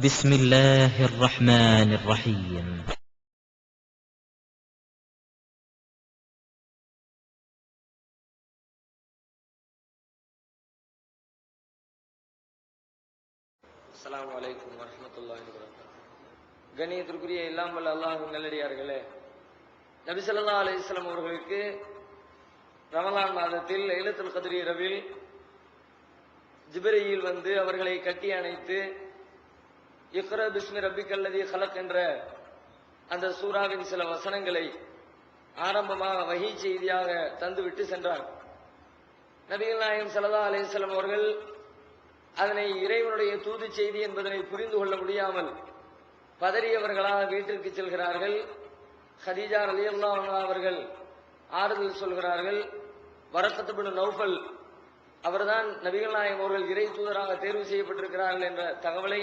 بسم الله الرحمن الرحيم. அஸ்ஸலாமு அலைக்கும் வரஹ்மத்துல்லாஹி வபரகாத்துஹு. கண்ணியத்திற்குரிய எல்லாம் வல்ல அல்லாஹ்வின் நல்லடியார்களே, நபி ஸல்லல்லாஹு அலைஹி வஸல்லம் அவர்களுக்கு ரமலான் மாதத்தில் லைலத்துல் கத்ர் இரவில் ஜிப்ரீல் வந்து அவர்களை கட்டி அணைத்து இக்ரா பிஸ்மி ரப்பிக்கல்லதீ ஹலக் என்ற அந்த சூராவின் சில வசனங்களை ஆரம்பமாக வஹீ செய்தியாக தந்துவிட்டு சென்றார். நபிகள் நாயகம் ஸல்லல்லாஹு அலைஹி வஸல்லம் அவர்கள் அதனை இறைவனுடைய தூது செய்தி என்பதனை புரிந்து கொள்ள முடியாமல் பதறியவர்களாக வீட்டிற்கு செல்கிறார்கள். ஹதீஜா ரலியல்லாஹு அன்ஹா அவர்கள் ஆறுதல் சொல்கிறார்கள். வரக்கத் இப்னு நௌஃபல் அவர்தான் நபிகள் நாயகம் அவர்கள் இறை தூதராக தேர்வு செய்யப்பட்டிருக்கிறார்கள் என்ற தகவலை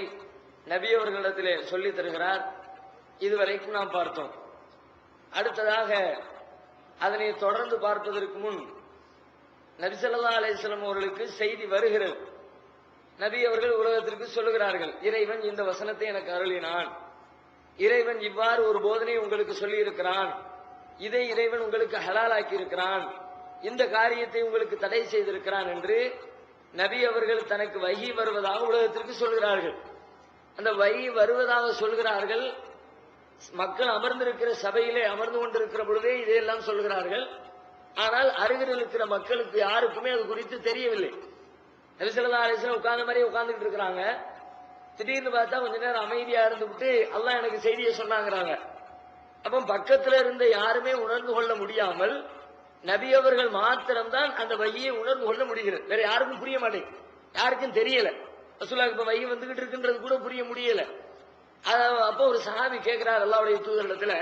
நபி அவர்களிடத்திலே சொல்லி தருகிறார். இதுவரைக்கும் நாம் பார்த்தோம். அடுத்ததாக அதனை தொடர்ந்து பார்ப்பதற்கு முன் நபி ஸல்லல்லாஹு அலைஹி வஸல்லம் அவர்களுக்கு செய்தி வருகிறது. நபி அவர்கள் உலகத்திற்கு சொல்லுகிறார்கள், இறைவன் இந்த வசனத்தை எனக்கு அருளினான், இறைவன் இவ்வாறு ஒரு போதனை உங்களுக்கு சொல்லி இருக்கிறான், இதை இறைவன் உங்களுக்கு ஹலாலாக்கி இருக்கிறான், இந்த காரியத்தை உங்களுக்கு தடை செய்திருக்கிறான் என்று நபி அவர்கள் தனக்கு வஹி வருவதாக உலகத்திற்கு சொல்கிறார்கள். அந்த வஹி வருவதாக சொல்கிறார்கள். மக்கள் அமர்ந்திருக்கிற சபையிலே அமர்ந்து கொண்டிருக்கிற பொழுதே இதையெல்லாம் சொல்கிறார்கள். ஆனால் அருகில் இருக்கிற மக்களுக்கு யாருக்குமே அது குறித்து தெரியவில்லை. நபி ஸல்லல்லாஹு அலைஹி வஸல்லம் உட்கார்ந்த மாதிரி உட்கார்ந்துட்டு இருக்கிறாங்க. திடீர்னு பார்த்தா கொஞ்ச நேரம் அமைதியா இருந்துவிட்டு அல்லாஹ் எனக்கு செய்தியை சொன்னாங்கிறாங்க. அப்ப பக்கத்துல இருந்த யாருமே உணர்ந்து கொள்ள முடியாமல் நபி அவர்கள் மாத்திரம்தான் அந்த வஹியை உணர்ந்து கொள்ள முடிகிறது. வேற யாருக்கும் புரிய மாட்டேங்குது, யாருக்கும் தெரியல. ரசூலுல்லாஹ் இப்ப வஹி வந்துகிட்டு இருக்குன்றது கூட புரிய முடியல. அப்போ ஒரு சஹாபி கேட்கிறார் அல்லாஹ்வுடைய தூதரிடத்துல,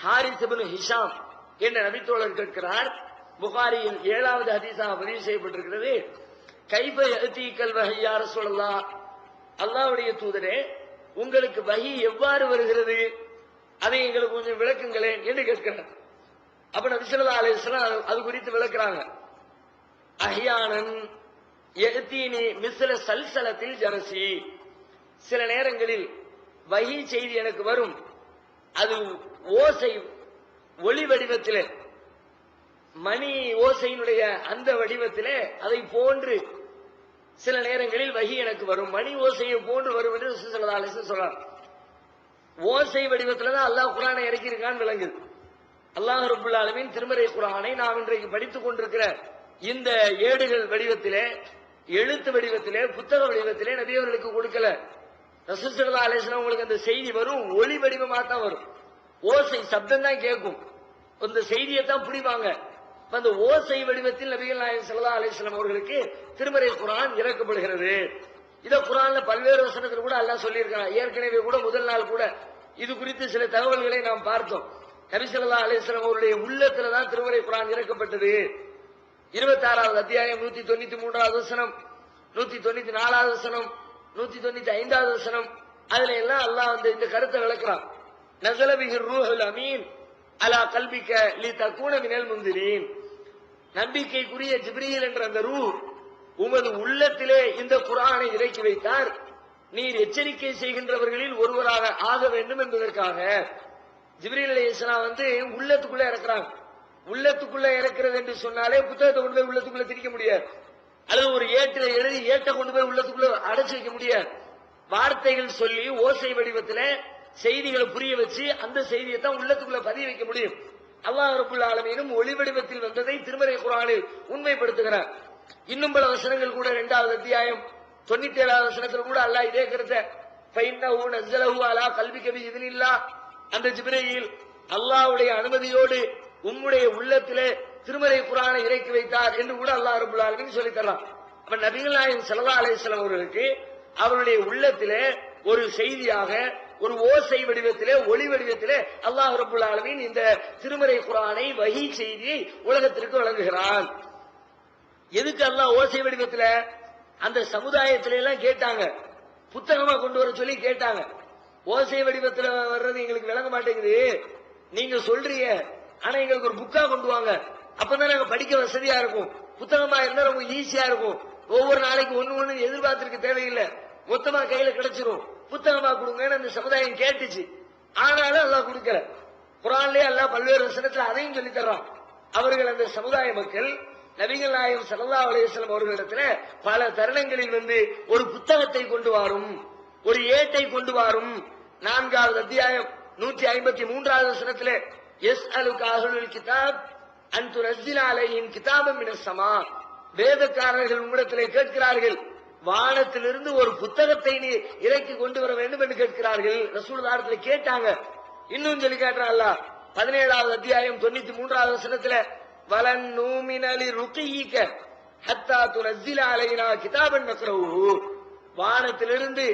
ஹாரிஸ் இப்னு ஹிஷாம் என்ற நபித்தோழர் கேட்கிறார். புகாரியில் 7வது ஹதீஸாக பதிவு செய்யப்பட்டிருக்கிறது. கைஃப யஅதீகல் வஹி யா ரசூலல்லாஹ், அல்லாஹ்வுடைய தூதரே உங்களுக்கு வஹி எவ்வாறு வருகிறது, அதை எங்களுக்கு கொஞ்சம் விளக்குங்களேன் என்று கேட்கிறார். அப்ப நபி ஸல்லல்லாஹு அலைஹி வஸல்லம் அது குறித்து விளக்குறாங்க. அஹ்யானன் யஅதீனி மிஸ்ல சல்சலத்தில் ஜரசி, சில நேரங்களில் வஹி செய்தி எனக்கு வரும், அது ஓசை ஒளி வடிவத்திலே, மணி ஓசையினுடைய அந்த வடிவத்திலே அதை போன்று சில நேரங்களில் வஹி எனக்கு வரும், மணி ஓசையை போன்று வரும் என்று ரசூல் ஸல்லல்லாஹு அலைஹி வஸல்லம் சொல்றார். ஓசை வடிவத்துல தான் அல்லாஹ் குர்ஆனை இறக்கி இருக்கான்னு விளங்குது. அல்லாஹ் ரப்பல் ஆலமீன் திருமறை குர்ஆனை நாம் இன்றைக்கு படித்துக் கொண்டிருக்கிற இந்த ஏடுகள் வடிவத்திலே, எழுத்து வடிவத்திலே, புத்தக வடிவத்திலே நபி அவர்களுக்கு கொடுக்கல. ரசூல் ஸல்லல்லாஹு அலைஹி வஸல்லம் உங்களுக்கு அந்த செய்தி வரும் ஒளி வடிவமா தான் வரும், ஓசை சப்தம் தான் கேட்கும், அந்த செய்தியை தான் புரிவாங்க. அந்த ஓசை வடிவத்தில் நபிகள் நாயகம் ஸல்லல்லாஹு அலைஹி வஸல்லம் அவர்களுக்கு திருமறை குர்ஆன் இறக்கப்படுகிறது. இத குர்ஆன்ல பல்வேறு வசனத்தில் கூட அல்லாஹ் சொல்லி இருக்கான். ஏற்கனவே கூட முதல் நாள் கூட இது குறித்து சில தகவல்களை நாம் பார்த்தோம். நபி ஸல்லல்லாஹு அலைஹி வஸல்லம் அவருடைய உள்ளத்துல தான் திருமறை குர்ஆன் இறக்கப்பட்டது. 26வது அத்தியாயம் 193வது வசனம், 194வது வசனம், 195வது வசனம், அதுல எல்லாம் அல்லாஹ் வந்து இந்த கருத்தை விளக்குறான். நஸல பிஹி ரூஹுல் அமீன் அலா கல்பிக லிதகூன மினல் முன்திரீன், நம்பிக்கைக்குரிய ஜிப்ரீல் என்ற அந்த ரூஹ் உமது உள்ளத்திலே இந்த குர்ஆனை இறக்கி வைத்தார், நீர் எச்சரிக்கை செய்கின்றவர்களில் ஒருவராக ஆக வேண்டும் என்பதற்காக. ஜிப்ரீல் அலைஹிஸ்ஸலாம் வந்து உள்ளத்துக்குள்ள இறக்குறாங்க. உள்ளத்துக்குள்ள இறக்குறது என்று சொன்னாலே புத்தகத்தை கொண்டு போய் உள்ளத்துக்குள்ள திணிக்க முடியாது, அல்லது ஒரு ஏட்டில எழுதி ஏட்டை கொண்டு போய் உள்ளத்துக்குள்ள அடைச்சு வைக்க முடியாது. வார்த்தைகள் சொல்லி ஓசை வடிவத்துல செய்திகளை புரிய வச்சு அந்த செய்தியை தான் உள்ளத்துக்குள்ள பதிய வைக்க முடியும். அல்லாஹ் ரப்பல் ஆலமீனும் ஒளி வடிவத்தில் வந்ததை திருமறை குர்ஆனில் உண்மைப்படுத்துகிறார். இன்னும் பல வசனங்கள் கூட 2வது அத்தியாயம் 97வது வசனத்தில் கூட அல்லாஹ் இதே கருத்தை ஃபைன்னஹு நஸலஹு அலா கல்பிக பிஇذنில்லாஹ், அந்த ஜிப்ரீல் அல்லாஹ்வுடைய அனுமதியோடு உம்முடைய உள்ளத்திலே திருமறை குர்ஆனை இறக்கி வைத்தார் என்று கூட அல்லாஹ் ரப்பல் ஆலமீன் சொல்லி தர்றான். அப்ப நபிகள் நாயகம் ஸல்லல்லாஹு அலைஹி வஸல்லம் அவர்களுக்கு அவருடைய உள்ளத்திலே ஒரு செய்தியாக, ஒரு ஓசை வடிவத்திலே, ஒளி வடிவத்திலே அல்லாஹ் ரப்பல் ஆலமீன் இந்த திருமறை குர்ஆனை வஹீ செய்தியை உலகத்திற்கு வழங்குகிறான். எதுக்கு அல்லாஹ் ஓசை வடிவத்துல? அந்த சமுதாயத்தில எல்லாம் கேட்டாங்க, புத்தகமா கொண்டு வர சொல்லி கேட்டாங்க. ஓசை வடிவத்துல வர்றது எங்களுக்கு விளங்க மாட்டேங்குது, நீங்க சொல்றீங்க, ஆனா எங்களுக்கு ஒரு புக்கா கொண்டு வாங்க, அப்பதான் நாங்க படிக்க வசதியா இருக்கும், புத்தகமா இருந்தா ரொம்ப ஈஸியா இருக்கும், ஒவ்வொரு நாளைக்கு ஒண்ணு ஒண்ணு எதிர்பார்த்திருக்க தேவையில்லை, மொத்தமா கையில கிடைச்சிரும், புத்தகமா கொடுங்கன்னு அந்த சமுதாயம் கேட்டுச்சு. ஆனாலும் அல்லாஹ் கொடுக்கல. குர்ஆன்லயே அல்லாஹ் பல்வேறு வசனத்துல அதையும் சொல்லி தர்றான். அவர்கள் அந்த சமுதாய மக்கள் நபிகள் நாயகம் ஸல்லல்லாஹு அலைஹி வஸல்லம் அவர்களிடத்துல பல தருணங்களில் ஒரு புத்தகத்தை கொண்டு வரும், ஒரு ஏட்டை கொண்டு வரும். 4வது அத்தியாயம் 153வது வசனத்திலே யஸ்அலுக அஹ்லுல் கிதாப் அன் துனஸ்ஸில அலைஹிம் கிதாபம் மினஸ் ஸமா, வேதக்காரர்கள் உம்மிடத்திலே கேட்கிறார்கள், வானத்திலிருந்து ஒரு புத்தகத்தை நீ இறக்கி கொண்டு வர வேண்டும் என்று கேட்கிறார்கள். ரசூலுல்லாஹ்விடத்திலே கேட்டாங்க. இன்னும் சொல்லி காட்டுறான் அல்லாஹ் 17வது அத்தியாயம் 93வது வசனத்திலே வலன் நூமின லிருகியிக ஹத்தா துனஸ்ஸில அலைனா கிதாபன் நக்ரஹு, வானத்திலிருந்து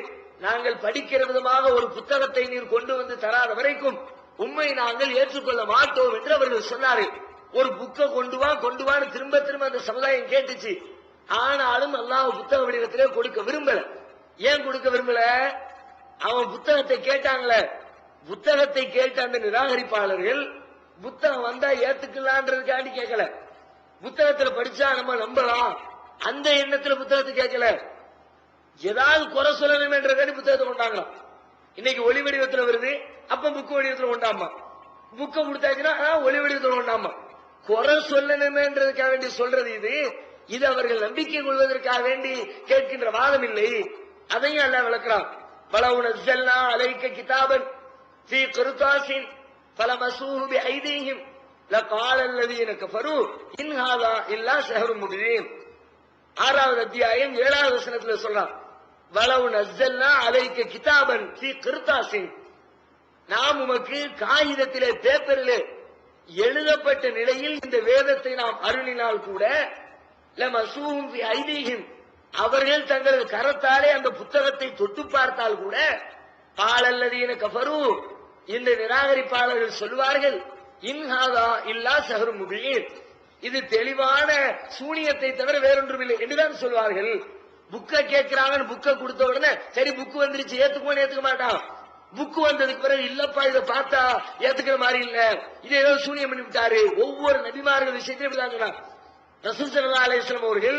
நாங்கள் படிக்கிற விதமாக ஒரு புத்தகத்தை நீர் கொண்டு வந்து தராத வரைக்கும் உம்மை நாங்கள் ஏற்றுக்கொள்ள மாட்டோம் என்று அவர்கள் சொன்னார்கள். ஒரு புக்கை கொண்டு வான்னு திரும்ப திரும்ப அந்த சமுதாயம் கேட்டுச்சு. ஆனாலும் அல்லாஹ் புத்தக வடிவத்திலே கொடுக்க விரும்பல. ஏன் கொடுக்க விரும்பல? அவன் புத்தகத்தை கேட்டாங்களே, புத்தகத்தை கேட்ட அந்த நிராகரிப்பாளர்கள் புத்தகம் வந்தா ஏத்துக்கலான்றதுக்காண்டி கேட்கல, புத்தகத்துல படிச்சா நம்ம நம்பலாம் அந்த எண்ணத்துல புத்தகத்தை கேட்கல, ஏதாவது குறை சொல்லணும் என்றதுக்காண்டி புத்தகத்தை கொண்டாங்களாம். இன்னைக்கு ஒளி வடிவத்துல வருது, அப்ப புக்கு வடிவத்துல கொண்டாமா, புக்க கொடுத்தாச்சுன்னா ஒளி வடிவத்துல கொண்டாமா. குறை சொல்லணுமேன்றதுக்காக வேண்டி சொல்றது இது அவர்கள் நம்பிக்கை கொள்வதற்காக வேண்டி கேட்கின்ற வாதம் இல்லை. அதையும் அல்லாஹ் விளக்குறான். வலவ் நஸ்ஸல்னா அலைக கிதாபன் ஃபீ குர்தாஸின் ஃபலமஸூஹு பிஐதீஹிம் லகால அல்லதீன கஃபரு இன் ஹாதா இல்லா ஸஹ்ரும் முபீன். 6வது அத்தியாயம் 7வது வசனத்துல சொல்றான், வலவ் நஸ்ஸல்னா அலைக கிதாபன் ஃபீ குர்தாஸின், நாம் உமக்கு காகிதத்திலே பேப்பரிலே எழுதப்பட்ட நிலையில் இந்த வேதத்தை நாம் அருளினால் கூட லமஸூஹும் பிஐதீஹிம், அவர்கள் தங்களது கரத்தாலே அந்த புத்தகத்தை தொட்டு பார்த்தால் கூட காலல்லதீன கஃபரு, இந்த நிராகரிப்பாளர்கள் சொல்வார்கள், இன்ஹாதா இல்லா ஸஹ்ரும் முபீன், இது தெளிவான சூனியத்தை தவிர வேறொன்றும் இல்லை என்றுதான் சொல்வார்கள். புக்க கேட்கிறாங்கன்னு புக்க கொடுத்த உடனே சரி புக்கு வந்துருச்சு ஏத்துக்குவோன்னு ஏத்துக்க மாட்டான். புக்கு வந்ததுக்கு பிறகு இல்லப்பா இதை பார்த்தா ஏத்துக்கிற மாதிரி இல்ல, இது ஏதோ சூனியம் பண்ணி விட்டாரு. ஒவ்வொரு நபிமார்கள் விஷயத்திலும் இப்படிதான் சொன்னாங்க. ரசூல் ஸல்லல்லாஹு அலைஹி வஸல்லம் அவர்கள்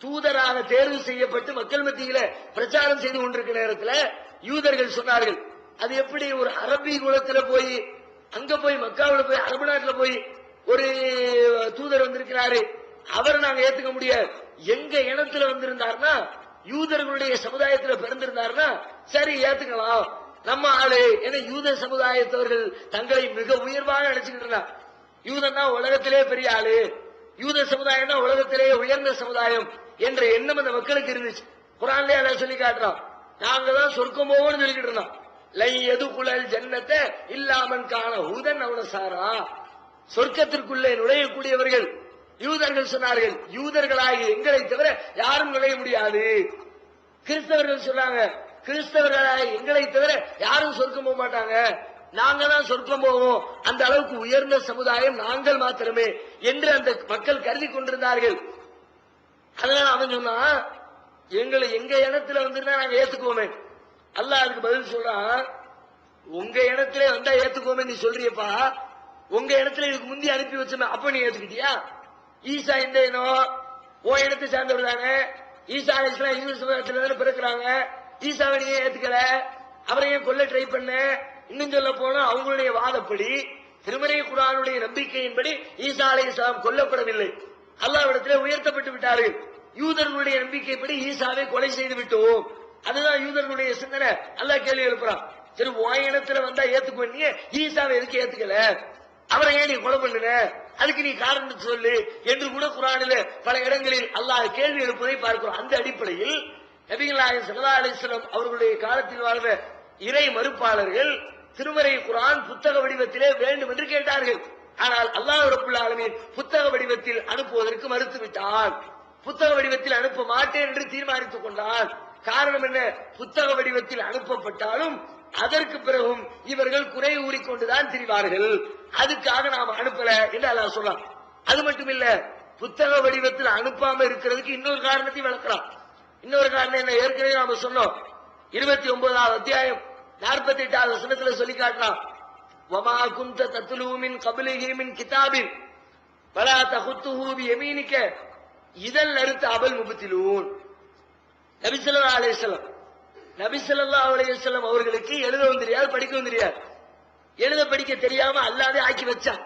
தூதராக தேர்வு செய்யப்பட்டு மக்கள் மத்தியில பிரச்சாரம் செய்து கொண்டிருக்கிற நேரத்தில் யூதர்கள் சொன்னார்கள், அது எப்படி ஒரு அரபி குலத்துல போய் அங்க போய் மக்காவுல போய் அரபு நாட்டுல போய் ஒரு தூதர் வந்திருக்கிறாரு, அவரை நாங்க ஏத்துக்க முடியாது. எங்க இனத்துல வந்திருந்தாருன்னா யூதர்களுடைய சமுதாயத்துல பிறந்திருந்தாருன்னா சரி ஏத்துக்கலாம், நம்ம ஆளு. ஏன்னா யூத சமுதாயத்தவர்கள் தங்களை மிக உயர்வாக நினைச்சுக்கிட்டு இருந்தா, யூதன் தான் உலகத்திலே பெரிய ஆளு, யூத சமுதாயம் தான் உலகத்திலே உயர்ந்த சமுதாயம் என்ற எண்ணம் அந்த மக்களுக்கு இருந்துச்சு. குர்ஆன்லயே அல்லாஹ் சொல்லி காட்டுறான், நாங்க தான் சொர்க்கம் போவோம்னு சொல்லிக்கிட்டு இருந்தோம். லை யதுகுலல் ஜன்னத இல்லாமன் கான ஹூதன் அவன சாரா, சொர்க்கத்திற்குள்ளே நுழையக்கூடியவர்கள் யூதர்கள் சொன்னார்கள், யூதர்களாகிய எங்களை தவிர யாரும் நுழைய முடியாது. கிறிஸ்தவர்கள் சொன்னாங்க, கிறிஸ்தவர்களாகிய எங்களை தவிர யாரும் சொர்க்கம் போக மாட்டாங்க, நாங்க தான் சொர்க்கம் போவோம், அந்த அளவுக்கு உயர்ந்த சமுதாயம் நாங்கள் மாத்திரமே என்று அந்த மக்கள் கருதி கொண்டிருந்தார்கள். அதனால அவன் சொன்னா, எங்களை எங்க இனத்துல வந்துருந்தா நாங்க ஏத்துக்குவோமே. அல்லாஹ் அதுக்கு பதில் சொல்றான், உங்க இடத்துல வந்தா ஏத்துக்கோமே நீ சொல்றியப்பா, உங்க இடத்துல இதுக்கு முந்தி அனுப்பி வச்சோமே அப்ப நீ ஏத்துக்கிட்டியா? ஈசா இந்த இனம் உன் இடத்தை சார்ந்தவர் தானே, ஈசா அலைஹிஸ்ஸலாம் யூத சமுதாயத்துல தானே பிறக்கிறாங்க, ஈசாவை நீ ஏத்துக்கல, அவரை ஏன் கொல்ல ட்ரை பண்ண? இன்னும் சொல்ல போனா அவங்களுடைய வாதப்படி திருமறை குர்ஆனுடைய நம்பிக்கையின்படி ஈசா அலைஹிஸ்ஸலாம் கொல்லப்படவில்லை, அல்லாஹ்விடத்திலே உயர்த்தப்பட்டு விட்டார்கள். யூதர்களுடைய நம்பிக்கைப்படி ஈசாவை கொலை செய்து விட்டோம், அதுதான் யூதர்களுடைய சிந்தனை. அல்லாஹ் கேள்வி எழுப்புறான், சரி உன் இனத்துல வந்தா ஏத்துக்குவீங்க, ஈசாவை எதுக்கு ஏத்துக்கல, அவரை ஏன் நீ கொலை பண்ணுன, அதுக்கு நீ காரணம் சொல்லு என்று கூட குர்ஆனிலே பல இடங்களில் அல்லாஹ் கேள்வி எழுப்புவதை பார்க்கிறோம். அந்த அடிப்படையில் நபிகள் நாயகம் ஸல்லல்லாஹு அலைஹி வஸல்லம் அவர்களுடைய காலத்தில் வாழ்ந்த இறை மறுப்பாளர்கள் திருமறை குர்ஆன் புத்தக வடிவத்திலே வேண்டும் என்று கேட்டார்கள். ஆனால் அல்லாஹ் ரப்பல் ஆலமீன் புத்தக வடிவத்தில் அனுப்புவதற்கு மறுத்துவிட்டான். புத்தக வடிவத்தில் அனுப்ப மாட்டேன் என்று தீர்மானித்துக் கொண்டான். காரணம் என்ன? புத்தக வடிவத்தில் அனுப்பப்பட்டாலும் அதற்கு பிறகும் இவர்கள் குறை கூறிக்கொண்டுதான் திரிவார்கள், அதுக்காக நாம் அனுப்பல என்று அல்லாஹ் சொல்றான். அது மட்டும் இல்ல, புத்தக வடிவத்தில் அனுப்பாம இருக்கிறதுக்கு இன்னொரு காரணத்தை விளக்குறான். இன்னொரு காரணம் என்ன? ஏற்கனவே நாம சொன்னோம். 29வது அத்தியாயம் 48வது வசனத்துல சொல்லி காட்டலாம், வமா குன்த தத்லூ மின் கப்லிஹி மின் கிதாபின் வலா தஹுத்துஹு பியமீனிக இதல் அறுத்த அபல் முபத்திலூன். நபி ஸல்லல்லாஹு அலைஹி வஸல்லம் நபி ஸல்லல்லாஹு அலைஹி வஸல்லம் அவர்களுக்கு எழுதவும் தெரியாது, படிக்கவும் தெரியாது. எழுத படிக்க தெரியாம அல்லாஹ்வே ஆக்கி வச்சான்.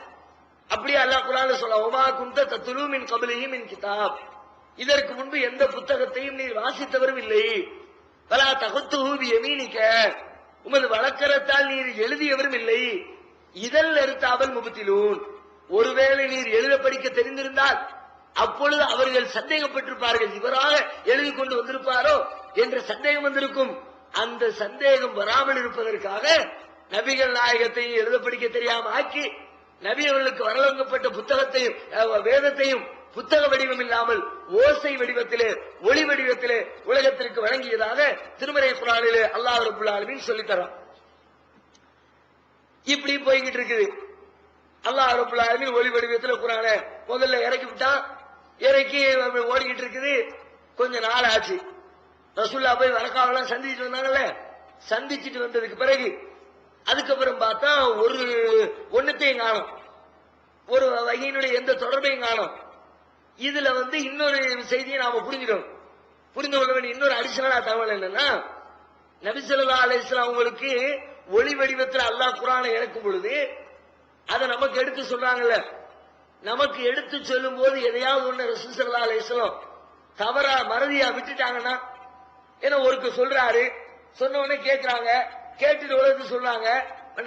அப்படியே அல்லாஹ் குர்ஆன்ல சொல்றான், "வமா குன்த தத்லூ மின் கப்லிஹி மின் கிதாப்." இதற்கு முன்பு எந்த புத்தகத்தையும் நீர் வாசித்தவரும் இல்லை. வலா தகுத்துஹு பியமீனிக, உமது வலக்கரத்தால் நீர் எழுதியவரும் இல்லை. இதல் அர்த்தாவல் முபத்திலூன், ஒருவேளை நீர் எழுத படிக்க தெரிந்திருந்தால் அப்பொழுது அவர்கள் சந்தேகப்பட்டிருப்பார்கள், இவராக எழுதி கொண்டு வந்திருப்பாரோ என்ற சந்தேகம் வந்திருக்கும். அந்த சந்தேகம் வராமல் இருப்பதற்காக நபிகள் நாயகத்தையும் எழுத படிக்க தெரியாம ஆக்கி, நபி அவர்களுக்கு வரவழங்கப்பட்ட புத்தகத்தையும் வேதத்தையும் புத்தக வடிவம் இல்லாமல் ஓசை வடிவத்திலே, ஒளி வடிவத்திலே உலகத்திற்கு வழங்கியதாக திருமறை குர்ஆனிலே அல்லாஹ் ரப்பல் ஆலமீன் சொல்லித் தரான். இப்படி போய்கிட்டு இருக்குது. அல்லாஹ் ரப்பல் ஆலமீன் ஒளி வடிவத்தில் குர்ஆனை முதல்ல இறக்கி விட்டான். இறக்கி ஓடிக்கிட்டு இருக்குது. கொஞ்ச நாள் ஆச்சு. ரசூலுல்லாஹ் போய் வரக்காவெல்லாம் சந்திச்சுட்டு வந்தாங்கல்ல, சந்திச்சுட்டு வந்ததுக்கு பிறகு அதுக்கப்புறம் பார்த்தா ஒன்னத்தையும் காணும், ஒரு வகையினுடைய எந்த தொடர்பையும் காணும். இதுல இன்னொரு செய்தியை நாம புரிந்து கொள்ள வேண்டிய இன்னொரு அடிஷனலா தகவல் என்னன்னா, நபி ஸல்லல்லாஹு அலைஹி வஸல்லம் அவங்களுக்கு ஒளி வடிவத்தில் அல்லாஹ் குர்ஆனை இறக்கும் பொழுது அதை நமக்கு எடுத்து சொல்றாங்கல்ல, நமக்கு எடுத்து சொல்லும் போது எதையாவது ஒண்ணு ரசூல் ஸல்லல்லாஹு அலைஹி வஸல்லம் தவறா மறதியா விட்டுட்டாங்கன்னா, ஏன்னா ஒருக்கு சொல்றாரு, சொன்ன உடனே கேட்கிறாங்க, கேட்டுட்டு உலகத்து சொல்றாங்க,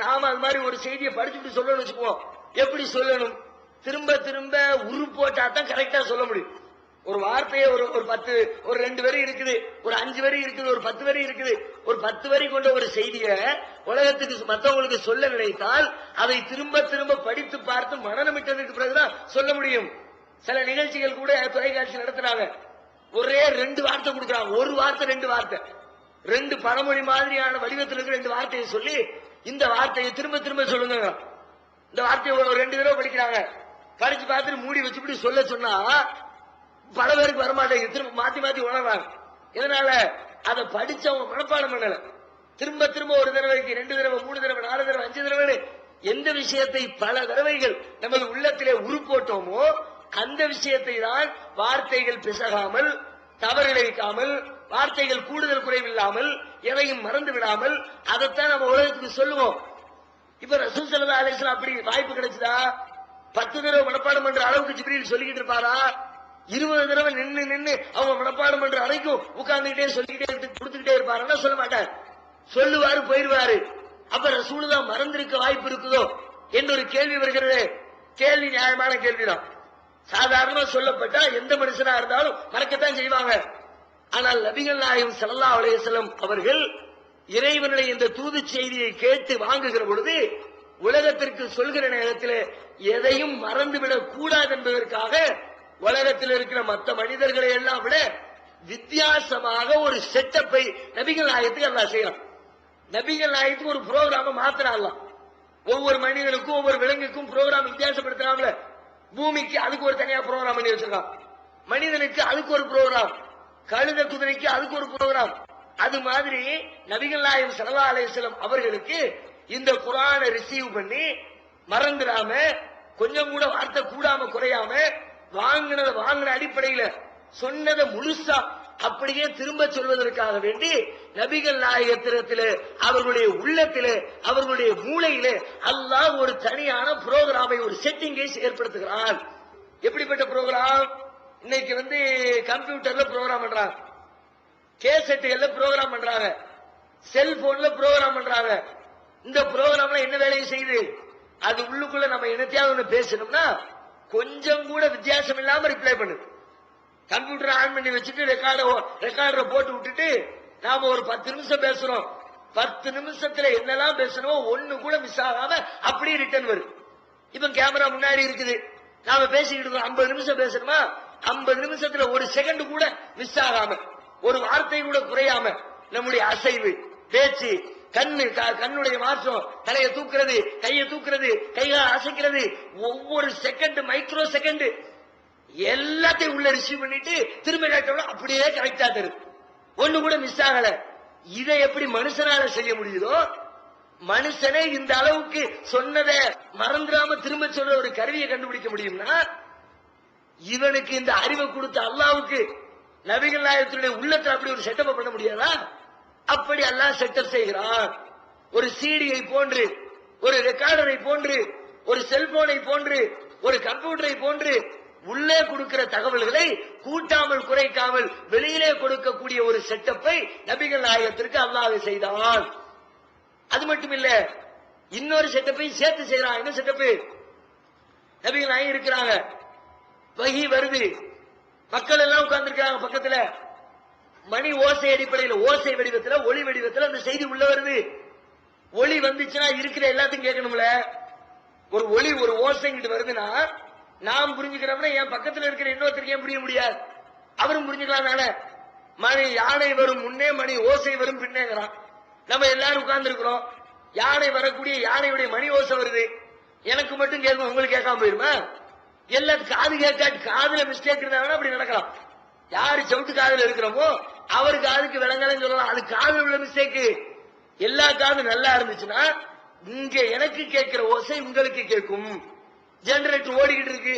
நாம அது மாதிரி ஒரு செய்தியை படிச்சுட்டு சொல்லணும்னு வச்சுக்குவோம். எப்படி சொல்லணும்? திரும்ப திரும்ப உரு போட்டா தான் கரெக்டா சொல்ல முடியும். ஒரு வார்த்தையை ஒரு 2 வரி இருக்குது, ஒரு 5 வரி இருக்குது, ஒரு 10 வரி இருக்குது, ஒரு 10 வரி கொண்ட ஒரு செய்தியை உலகத்துக்கு மற்றவங்களுக்கு சொல்ல நினைத்தால் அதை திரும்ப திரும்ப படித்து பார்த்து மனநமிட்டதுக்கு பிறகுதான் சொல்ல முடியும். சில நிகழ்ச்சிகள் கூட தொலைக்காட்சி நடத்துறாங்க, ஒரே 2 வார்த்தை கொடுக்குறாங்க, ஒரு வார்த்தை 2 வார்த்தை, 2 பழமொழி மாதிரியான வடிவத்தில் இருக்கிற 2 வார்த்தையை சொல்லி இந்த வார்த்தையை திரும்ப திரும்ப சொல்லுங்க. இந்த வார்த்தையை ஒரு 2 தடவை படிக்கிறாங்க, படிச்சு பார்த்துட்டு மூடி வச்சுப்படி சொல்ல சொன்னா பல பேருக்கு வரமாட்டேங்குது, திரும்ப மாத்தி மாத்தி உணர்றாங்க. இதனால அதை படிச்சவங்க மனப்பாடம் பண்ணல, திரும்ப திரும்ப ஒரு தடவைக்கு 2 தடவை 3 தடவை 4 தடவை 5 தடவை எந்த விஷயத்தை பல தடவைகள் நமது உள்ளத்திலே உருப்போட்டோமோ அந்த விஷயத்தை தான் வார்த்தைகள் பிசகாமல், தவறிழைக்காமல், வார்த்தைகள் கூடுதல் குறைவில்லாமல், எதையும் மறந்து விடாமல் அதைத்தான் நம்ம உலகத்துக்கு சொல்லுவோம். இப்ப ரசூல் ஸல்லல்லாஹு அலைஹி வஸல்லம் அப்படி வாய்ப்பு கிடைச்சதா? 10 தடவை மனப்பாடம் பண்ற அளவுக்கு ஜிப்ரீல் சொல்லிக்கிட்டு இருப்பாரா? 20 தடவை நின்னு அவங்க மனப்பாடம் பண்ற அறைக்கும் உட்கார்ந்துகிட்டே சொல்லிக்கிட்டே கொடுத்துக்கிட்டே இருப்பாருன்னா சொல்ல மாட்டார், சொல்லுவாரு போயிடுவாரு. அப்ப ரசூலுல்லாஹ் மறந்திருக்க வாய்ப்பு இருக்குதோ என்ற ஒரு கேள்வி வருகிறது. கேள்வி நியாயமான கேள்விதான். சாதாரணமா சொல்லப்பட்டா எந்த மனுஷனா இருந்தாலும் மறக்கத்தான் செய்வாங்க. ஆனால் நபிகள் நாயகம் ஸல்லல்லாஹு அலைஹி வஸல்லம் அவர்கள் இறைவனுடைய இந்த தூது செய்தியை கேட்டு வாங்குகிற பொழுது உலகத்திற்கு சொல்கிற நேரத்தில் எதையும் மறந்துவிடக் கூடாது என்பதற்காக உலகத்தில் இருக்கிற மற்ற மனிதர்களை எல்லாம் விட வித்தியாசமாக ஒரு செட்டப்பை நபிகள் நாயகத்துக்கு அல்லாஹ் செய்யறான். நபிகள் நாயகத்துக்கு ஒரு புரோகிராம மாத்திரம், ஒவ்வொரு மனிதனுக்கும் ஒவ்வொரு விலங்குக்கும் புரோகிராம் வித்தியாசப்படுத்துறாங்களே. பூமிக்கு அதுக்கு ஒரு தனியா புரோகிராம் பண்ணி வச்சிருக்கான், மனிதனுக்கு அதுக்கு ஒரு புரோகிராம், கழுத குதிரைக்கு அதுக்கு ஒரு புரோகிராம். அது மாதிரி நபிகள் நாயகம் ஸல்லல்லாஹு அலைஹி வஸல்லம் அவர்களுக்கு இந்த குர்ஆனை ரிசீவ் பண்ணி மறந்துடாம, கொஞ்சம் கூட வார்த்தை கூடாம குறையாம, வாங்கின அடிப்படையில சொன்னதை முழுசா அப்படியே திரும்ப சொல்வதற்காக வேண்டி நபிகள் நாயகத்திலே அவர்களுடைய உள்ளத்திலே அவர்களுடைய மூளையிலே அல்லாஹ் ஒரு தனியான புரோகிராமை, ஒரு செட்டிங்கை ஏற்படுத்துகிறான். எப்படிப்பட்ட புரோகிராம்? இன்னைக்கு கம்ப்யூட்டர்ல புரோகிராம் பண்றாங்க, கேசட்டுகள்ல புரோகிராம் பண்றாங்க, செல்போன்ல புரோகிராம் பண்றாங்க. இந்த புரோகிராம்ல என்ன வேலையை செய்யுது? அது உள்ளுக்குள்ள நம்ம என்னத்தையாவது பேசணும்னா கொஞ்சம் கூட வித்தியாசம் இல்லாம ரிப்ளை பண்ணுது. கம்ப்யூட்டர் ஆன் பண்ணி வச்சுட்டு ரெக்கார்டரை போட்டு விட்டுட்டு நாம ஒரு 10 நிமிஷம் பேசுறோம், 10 நிமிஷத்துல என்னெல்லாம் பேசணுமோ ஒண்ணு கூட மிஸ் ஆகாம அப்படியே ரிட்டர்ன் வருது. இப்ப கேமரா முன்னாடி இருக்குது, நாம பேசிக்கிட்டு இருக்கோம், 50 நிமிஷம் பேசணுமா, 50 நிமிஷத்துல ஒரு செகண்ட் கூட மிஸ் ஆகாம, ஒரு வார்த்தை கூட குறையாம நம்முடைய அசைவு, பேச்சு, கண்ணுடைய மாற்றம், தலையை தூக்குறது, கையை தூக்குறது, கையை அசைக்கிறது, ஒவ்வொரு செகண்ட் மைக்ரோ செகண்ட் எல்லாத்தையும் உள்ள ரிசீவ் பண்ணிட்டு திரும்ப கேட்டோம்னா அப்படியே கரெக்டா தருது, ஒண்ணு கூட மிஸ் ஆகல. இதை எப்படி மனுஷனால செய்ய முடியுதோ, மனுஷனே இந்த அளவுக்கு சொன்னதை மறந்துடாம திரும்ப சொல்ற ஒரு கருவியை கண்டுபிடிக்க முடியும்னா, இவனுக்கு இந்த அறிவை கொடுத்த அல்லாவுக்கு நபிகள் நாயகத்துடைய உள்ளத்துல அப்படி ஒரு செட்டப் பண்ண முடியாதா? அப்படி அல்லாஹ் செட்டப் செய்கிறான். ஒரு சீடியை போன்று, ஒரு ரெக்கார்டரை போன்று, ஒரு செல்போனை போன்று, ஒரு கம்ப்யூட்டரை போன்று உள்ளே கொடுக்கிற தகவல்களை கூட்டாமல் குறைக்காமல் வெளியிலே கொடுக்கக்கூடிய ஒரு செட்டப்பை நபிகள் நாயகத்திற்கு அல்லாஹ் செய்தான். அது மட்டும் இல்ல, இன்னொரு செட்டப்பை சேர்த்து செய்யறான். என்ன செட்டப்பு? நபிகள் நாயகம் இருக்கிறாங்க, வஹி வருது, மக்கள் எல்லாம் உட்கார்ந்து இருக்காங்க பக்கத்துல, மணி ஓசை அடிப்படையில் ஓசை வடிவத்தில் ஒளி வடிவத்தில் அந்த செய்தி உள்ள வருது. ஒளி வந்துச்சுன்னா இருக்கிற எல்லாத்தையும் கேட்கணும்ல. ஒரு ஒளி ஒரு ஓசைங்கிட்டு வருதுன்னா நாம் புரிஞ்சுக்கிறோம்னா என் பக்கத்தில் இருக்கிற இன்னொருத்தருக்கு ஏன் புரிய முடியாது? அவரும் புரிஞ்சுக்கலாம் தானே. மணி யானை வரும் முன்னே மணி ஓசை வரும் பின்னேங்கிறான். நம்ம எல்லாரும் உட்கார்ந்து இருக்கிறோம், யானை வரக்கூடிய யானையுடைய மணி ஓசை வருது, எனக்கு மட்டும் கேட்கும், உங்களுக்கு கேட்காம போயிருமா? எல்லாத்துக்கும் காது கேட்காட்டு காதுல மிஸ்டேக் இருந்தாங்கன்னா அப்படி நடக்கலாம். யாரு சவுட்டு காதுல இருக்கிறோமோ அவருக்கு காதுக்கு விளங்கலன்னு சொல்லலாம். அது காதுல உள்ள மிஸ்டேக். எல்லா காதும் நல்லா இருந்துச்சுன்னா இங்க எனக்கு கேட்கிற ஓசை உங்களுக்கு கேட்கும். ஜெனரேட்டர் ஓடிக்கிட்டு இருக்கு,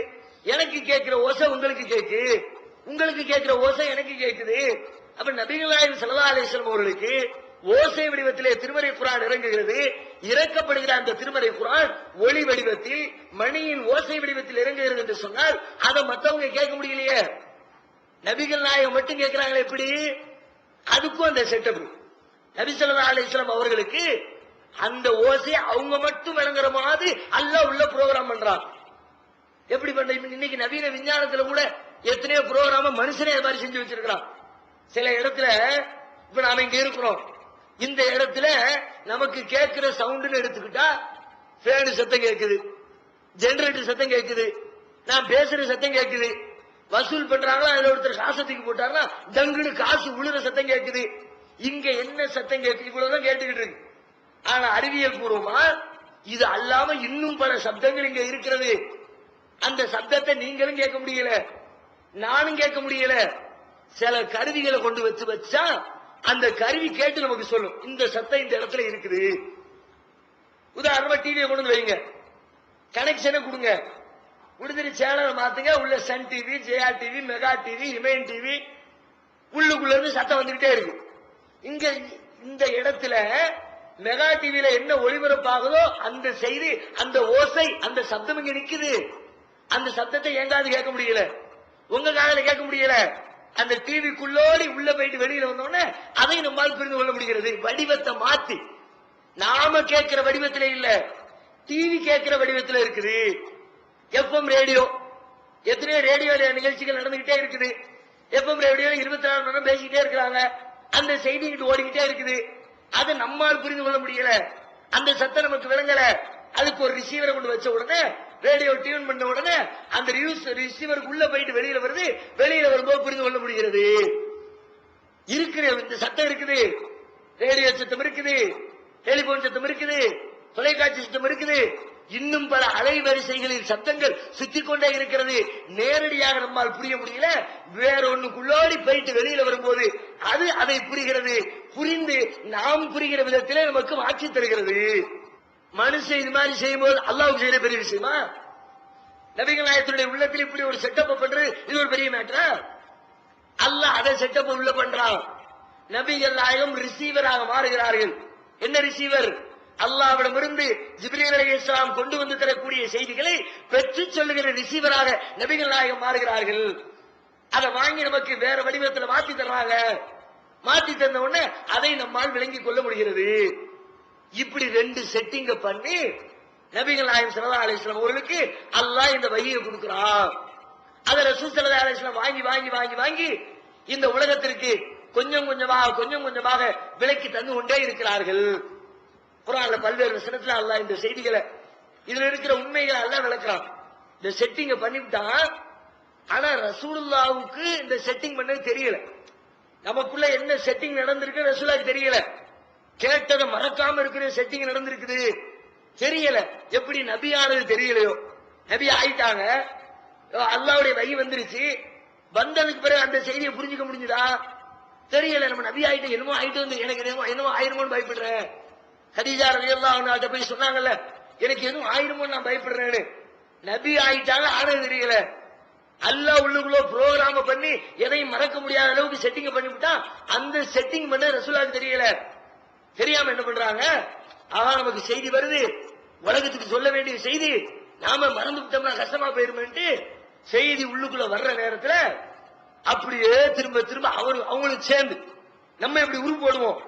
எனக்கு கேட்கிற ஓசை உங்களுக்கு கேக்கு, உங்களுக்கு கேட்கிற ஓசை எனக்கு கேட்குது. அப்ப நபிகள் நாயகம் ஸல்லல்லாஹு அலைஹி வஸல்லம் அவர்களுக்கு ஓசை வடிவத்திலே திருமறை குர்ஆன் இறங்குகிறது. இறக்கப்படுகிற அந்த திருமறை குர்ஆன் ஒளி வடிவத்தில் மணியின் ஓசை வடிவத்தில் இறங்குகிறது என்று சொன்னால் அதை மற்றவங்க கேட்க முடியலையே, நபிகள் நாயகம் மட்டும் கேட்கிறாங்களே எப்படி? அதுக்கும் அந்த செட்டப். நபி ஸல்லல்லாஹு அலைஹி வஸல்லம் அவர்களுக்கு அந்த ஓசை அவங்க மட்டும் விளங்குற மாதிரி அல்லாஹ் உள்ள ப்ரோகிராம் பண்றான். எப்படி பண்ற? இன்னைக்கு நவீன விஞ்ஞானத்துல கூட எத்தனையோ ப்ரோகிராம மனுஷனே அது மாதிரி செஞ்சு வச்சிருக்கிறான். சில இடத்துல இப்ப நாம இங்க இருக்கிறோம், இந்த இடத்துல நமக்கு கேட்கிற சவுண்டுன்னு எடுத்துக்கிட்டா ஃபேன் சத்தம் கேட்குது, ஜெனரேட்டர் சத்தம் கேட்குது, நான் பேசுற சத்தம் கேட்குது. வசூல் பண்றாங்களா, அதுல ஒருத்தர் காசத்துக்கு போட்டாருன்னா டங்குன்னு காசு உழுற சத்தம் கேட்குது. இங்க என்ன சத்தம் கேட்குது? இவ்வளவுதான் கேட்டுக்கிட்டு இருக்கு. ஆனா அறிவியல் பூர்வமா இது அல்லாம இன்னும் பல சப்தங்கள் இங்க இருக்கிறது. அந்த சப்தத்தை நீங்களும் கேட்க முடியல, நானும் கேட்க முடியல. சில கருவிகளை கொண்டு வச்சா அந்த கருவி கேட்டு நமக்கு சொல்லும் இந்த சத்தம் இந்த இடத்துல இருக்குது. உதாரணமா டிவியை கொண்டு வந்து வைங்க, கனெக்ஷனை கொடுங்க, முடிஞ்சு சேனலை மாத்துங்க, உள்ள Sun TV, Jaya TV, Mega TV, Imayan TV, உள்ளுக்குள்ள இருந்து சத்தம் வந்துகிட்டே இருக்கு. இங்க இந்த இடத்துல மெகா டிவியில என்ன ஒளிபரப்பாகுதோ அந்த செய்தி, அந்த ஓசை, அந்த சப்தம் இங்க நிக்குது. அந்த சத்தத்தை எங்காவது கேட்க முடியல, உங்க காதுல கேட்க முடியல. அந்த டிவிக்குள்ளோடி உள்ள போயிட்டு வெளியில வந்தோடனே அதை நம்மால் புரிந்து கொள்ள முடிகிறது. வடிவத்தை மாத்தி நாம கேட்கிற வடிவத்திலே இல்ல, டிவி கேட்கிற வடிவத்தில் இருக்குது. எஃப்எம் ரேடியோ, எத்தனையோ ரேடியோ நிகழ்ச்சிகள் நடந்துகிட்டே இருக்குது. எஃப்எம் ரேடியோ 24 மணி நேரம் பேசிக்கிட்டே இருக்கிறாங்க, அந்த செய்தி ஓடிக்கிட்டே இருக்குது. அதை நம்மால் புரிந்து கொள்ள முடியல, அந்த சத்தம் நமக்கு விளங்கல. அதுக்கு ஒரு ரிசீவரை கொண்டு வச்ச உடனே ரேடியோ டியூன் பண்ண உடனே அந்த ரிசீவருக்கு உள்ள போயிட்டு வெளியில வருது, வெளியில வரும்போது புரிந்து கொள்ள முடிகிறது. இருக்கிற இந்த சத்தம் இருக்குது, ரேடியோ சத்தம் இருக்குது, டெலிபோன் சத்தம் இருக்குது, தொலைக்காட்சி சத்தம் இருக்குது, இன்னும் பல அலைவரிசைகளில் சத்தங்கள் சுத்திக் கொண்டே இருக்கிறது. நேரடியாக நம்மால் புரிய முடியல, வேற ஒண்ணுக்குள்ளோடி போயிட்டு வெளியில வரும்போது அது அதை புரிகிறது. புரிந்து நாம் புரிகிற விதத்திலே நமக்கு மாற்றி தருகிறது. மனுஷன் இது மாதிரி செய்யும்போது அல்லாஹ்வுக்கு செய்யற பெரிய விஷயமா? நபிகள் நாயகத்துடைய உள்ளத்தில் இப்படி ஒரு செட்டப் பண்றது இது ஒரு பெரிய மேட்டரா? அல்லாஹ் அதை செட்டப் உள்ள பண்றான். நபிகள் நாயகம் ரிசீவராக மாறுகிறார்கள். என்ன ரிசீவர்? அல்லாஹ்விடமிருந்து ஜிப்ரீல் அலைஹிஸ்ஸலாம் கொண்டு வந்து தரக்கூடிய செய்திகளை பெற்று சொல்லுகிற ரிசீவராக நபிகள் நாயகம் மாறுகிறார்கள். அதை வாங்கி நமக்கு வேற வடிவத்தில் மாத்தி தர்றாங்க. மாத்தி தந்த உடனே அதை நம்மால் விளங்கிக் கொள்ள முடிகிறது. இப்படி ரெண்டு செட்டிங்க பண்ணி நபிகள் நாயகம் ஸல்லல்லாஹு அலைஹி வஸல்லம் அவர்களுக்கு அல்லாஹ் இந்த வஹியை கொடுக்கிறான். அதை ரசூல் ஸல்லல்லாஹு அலைஹி வஸல்லம் வாங்கி வாங்கி வாங்கி வாங்கி இந்த உலகத்திற்கு கொஞ்சம் கொஞ்சமாக விலக்கி தந்து கொண்டே இருக்கிறார்கள். குர்ஆன்ல பல்வேறு வசனத்துல அல்லாஹ் இந்த செய்திகளை, இதுல இருக்கிற உண்மைகளை அல்லாஹ் விளக்குறான். இந்த செட்டிங்க பண்ணிவிட்டான். ஆனா ரசூலுல்லாஹ்வுக்கு இந்த செட்டிங் பண்ணது தெரியல. நமக்குள்ள என்ன செட்டிங் நடந்திருக்கு ரசூலுல்லாஹ்க்கு தெரியல. கேட்டதை மறக்காம இருக்கிற செட்டிங் நடந்திருக்குது தெரியல. எப்படி நபியானது தெரியலையோ, நபி ஆயிட்டாங்க, அல்லாஹ்வுடைய வஹி வந்துருச்சு, வந்ததுக்கு பிறகு அந்த செய்தியை புரிஞ்சுக்க முடிஞ்சுதா? தெரியல. நம்ம நபி ஆயிட்டு என்னமோ ஆயிட்டு வந்து எனக்கு என்னமோ ஆயிருமோன்னு பயப்படுறேன். கதீஜா ரலியல்லாஹு அன்ஹா போய் சொன்னாங்கல்ல, எனக்கு எதுவும் ஆயிருமோன்னு நான் பயப்படுறேன்னு. நபி ஆயிட்டாங்க, ஆனது தெரியல. அல்லாஹ் உள்ளுக்குள்ள ப்ரோகிராம பண்ணி எதையும் மறக்க முடியாத அளவுக்கு செட்டிங் பண்ணிவிட்டா அந்த செட்டிங் பண்ண ரசூலுல்லாஹ்க்கு தெரியல. தெரியாம என்ன பண்றாங்க, ஆஹா நமக்கு செய்தி வருது, உலகத்துக்கு சொல்ல வேண்டிய செய்தி, நாம மறந்து விட்டோம்னா கஷ்டமா போயிருமேன்ட்டு செய்தி உள்ளுக்குள்ள வர்ற நேரத்துல அப்படியே திரும்ப திரும்ப அவங்களுக்கு சேர்ந்து நம்ம எப்படி உரு போடுவோம்.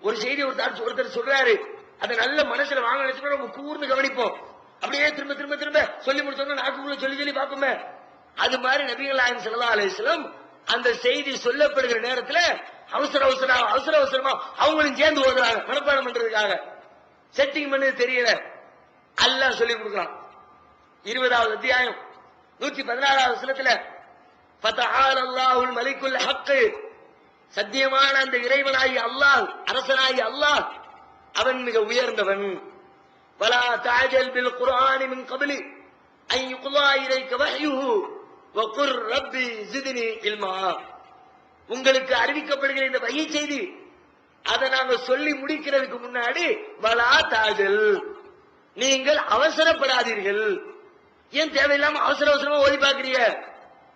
ஒரு செய்தி ஒருத்தர் சொல்றாரு, அதை நல்ல மனசுல வாங்க நினைச்சு நம்ம கூர்ந்து கவனிப்போம். அப்படியே திரும்ப திரும்ப திரும்ப சொல்லி முடிச்சோம்னா நாக்குக்குள்ள சொல்லி சொல்லி பார்ப்போமே. அது மாதிரி நபிகள் நாயகம் ஸல்லல்லாஹு அலைஹி வஸல்லம் அந்த செய்தி சொல்லப்படுகிற நேரத்துல அவசர அவசரமா அவங்களும் சேர்ந்து ஓதுறாங்க மனப்பாடம் பண்றதுக்காக. செட்டிங் பண்ணது தெரியல, அல்லாஹ் சொல்லி கொடுக்கலாம். 20வது அத்தியாயம் 116வது வசனத்துல ஃபதஆல அல்லாஹுல் மலிக்குல் ஹக், சத்தியமான அந்த இறைவனாகி அல்லாஹ், அரசனாகி அல்லாஹ், அவன் மிக உயர்ந்தவன். வலா தஅஜல் பில் குர்ஆனி மின் கப்லி அன் யுக்லா இலைக வஹ்யுஹு வகுர் ரப்பி ஜித்னி இல்மா. உங்களுக்கு அறிவிக்கப்படுகிற இந்த வஹி செய்தி அதை நாங்க சொல்லி முடிக்கிறதுக்கு முன்னாடி வலா தஅஜல், நீங்கள் அவசரப்படாதீர்கள். ஏன் தேவையில்லாம அவசரமா ஓதி பாக்குறீங்க?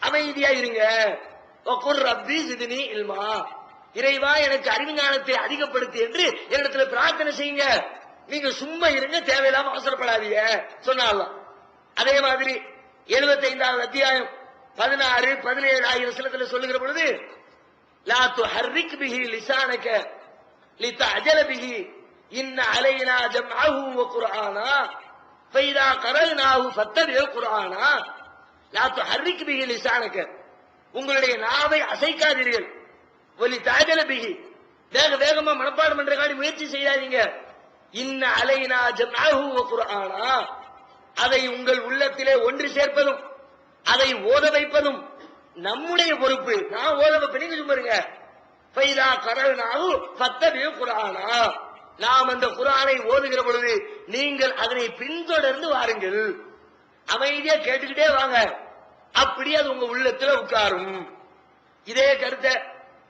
அமைதியா இருங்க. வகுர் ரப்பி ஜித்னி இல்மா, இறைவா எனக்கு அறிவுஞானத்தை அதிகப்படுத்தி என்று என்னிடத்துல பிரார்த்தனை செய்யுங்க. நீங்க சும்மா இருங்க, தேவையில்லாம அவசரப்படாதீங்க சொன்னாலாம். அதே மாதிரி 75வது அத்தியாயம் 16, 17 ஆகிய வசனத்துல சொல்லுகிற பொழுது லா துஹர்ரிக் பிஹி லிசானக லிதஅஜல பிஹி இன்ன அலைனா ஜம்அஹு வ குர்ஆனா ஃபைதா கரனாஹு ஃபத்தபிஉ குர்ஆனா. லா துஹர்ரிக் பிஹி லிசானக, உங்களுடைய நாவை அசைக்காதீர்கள். லிதஅஜல பிஹி, வேகமா மனப்பாடம் பண்றதுக்காக முயற்சி செய்யாதீங்க. இன்ன அலைனா ஜம்அஹு வ குர்ஆனா, அதை உங்கள் உள்ளத்திலே ஒன்று சேர்ப்பதும் அதை ஓத வைப்பதும் நம்முடைய பொறுப்பு. நான் ஓத வைப்பேன், நீங்க சும்மா இருங்க. ஃபைதா கரனாஹு ஃபத்தபிஉ குர்ஆனா, நாம் அந்த குர்ஆனை ஓதுகிற பொழுது நீங்கள் அதனை பின்தொடர்ந்து வாருங்கள். அமைதியா கேட்டுக்கிட்டே வாங்க, அப்படி அது உங்க உள்ளத்துல உட்காரும். இதே கருத்தை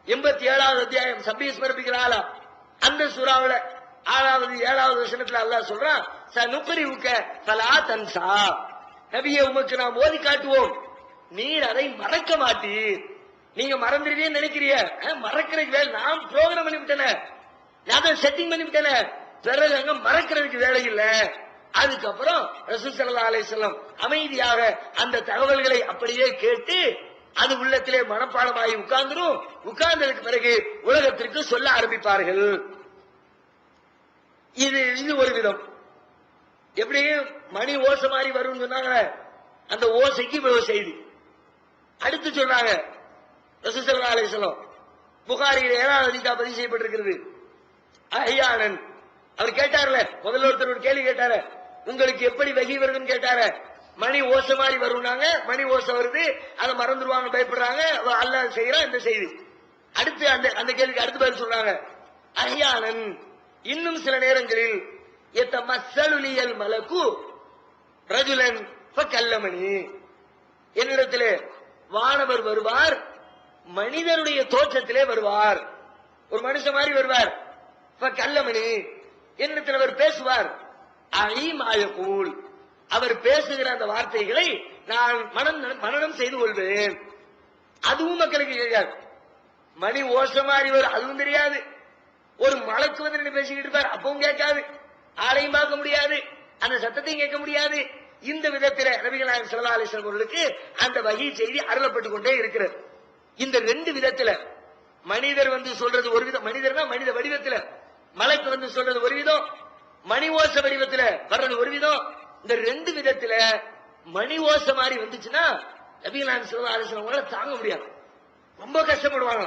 87வது அத்தியாயம் சப்பீஸ் மரபிக்கிறாளா அந்த சூறாவுல 6வது 7வது வசனத்துல அல்லாஹ் சொல்றான், சனுக்ரிஉக ஃபலா தன்சா, நபியே உமக்கு நாம் ஓதி காட்டுவோம், நீர் அதை மறக்க மாட்டீர். நீங்க மறந்துடுவீன்னு நினைக்கிறீங்க, மறக்கிறதுக்கு வேலை நான் ப்ரோகிராம் பண்ணி விட்டேன், நான் செட்டிங் பண்ணி விட்டேன், பிறகு அங்க மறக்கிறதுக்கு வேலை இல்ல. அதுக்கப்புறம் ரசூல் ஸல்லல்லாஹு அலைஹி வஸல்லம் அமைதியாக அந்த தகவல்களை அப்படியே கேட்டு அது உள்ளத்திலே மனப்பாடமாகி உட்கார்ந்துரும். உட்கார்ந்ததுக்கு பிறகு உலகத்திற்கு சொல்ல ஆரம்பிப்பார்கள். இது ஒரு விதம். எப்படி மணி ஓசை மாதிரி வரும் சொன்னாங்க, அந்த ஓசைக்கு இவ்வளவு செய்தி. அடுத்து சொல்றாங்க ரசூல் ஸல்லல்லாஹு அலைஹி வஸல்லம், புகாரியில் 7வது ஹதீஸா பதிவு செய்யப்பட்டிருக்கிறது. அஹ்யானன், அவர் கேட்டார்ல, முதல்ல ஒருத்தர் ஒரு கேள்வி கேட்டாரு, உங்களுக்கு எப்படி வஹி வருதுன்னு கேட்டாரு. மணி ஓசை மாதிரி வரும்னாங்க, மணி ஓசை வருது, அதை மறந்துடுவாங்க, பயப்படுறாங்க, அல்லாஹ் செய்யறான் இந்த செய்தி. அடுத்து அந்த கேள்விக்கு அடுத்து பதில் சொல்றாங்க, அஹ்யானன், இன்னும் சில நேரங்களில் எத்தமஸ்ஸலுலியல் மலக்கு ரஜுலன் ஃபகல்லமனி, என்னிடத்திலே வானவர் வருவார், மனிதனுடைய தோற்றத்திலே வருவார், ஒரு மனுஷன் மாதிரி வருவார். ஃபகல்லமனி, என்னிடத்தில் அவர் பேசுவார். அலீமாயகூல், அவர் பேசுகிற அந்த வார்த்தைகளை நான் மனனம் செய்து கொள்வேன். அதுவும் மக்களுக்கு தெரியாது. மணி ஓசை மாதிரி வரும், அதுவும் தெரியாது. ஒரு மலக்கு வந்து பேசிக்கிட்டு இருப்பார், அப்பவும் கேட்காது, ஆளையும் பார்க்க முடியாது, அந்த சத்தத்தையும் கேட்க முடியாது. இந்த விதத்தில் நபிகள் நாயகம் ஸல்லல்லாஹு அலைஹி வஸல்லம் அவர்களுக்கு அந்த வஹி செய்தி அருளப்பட்டு கொண்டே இருக்கிறது. இந்த ரெண்டு விதத்துல மனிதர் வந்து சொல்றது ஒரு விதம், மனிதர்னா மனித வடிவத்துல, மலக்கு வந்து சொல்றது ஒரு விதம், மணி ஓசை வடிவத்துல வர்றது ஒரு விதம். இந்த ரெண்டு விதத்துல மணி ஓசை மாதிரி வந்துச்சுன்னா நபிகள் நாயகம் ஸல்லல்லாஹு அலைஹி வஸல்லம் அவங்களால தாங்க முடியாது, ரொம்ப கஷ்டப்படுவாங்க.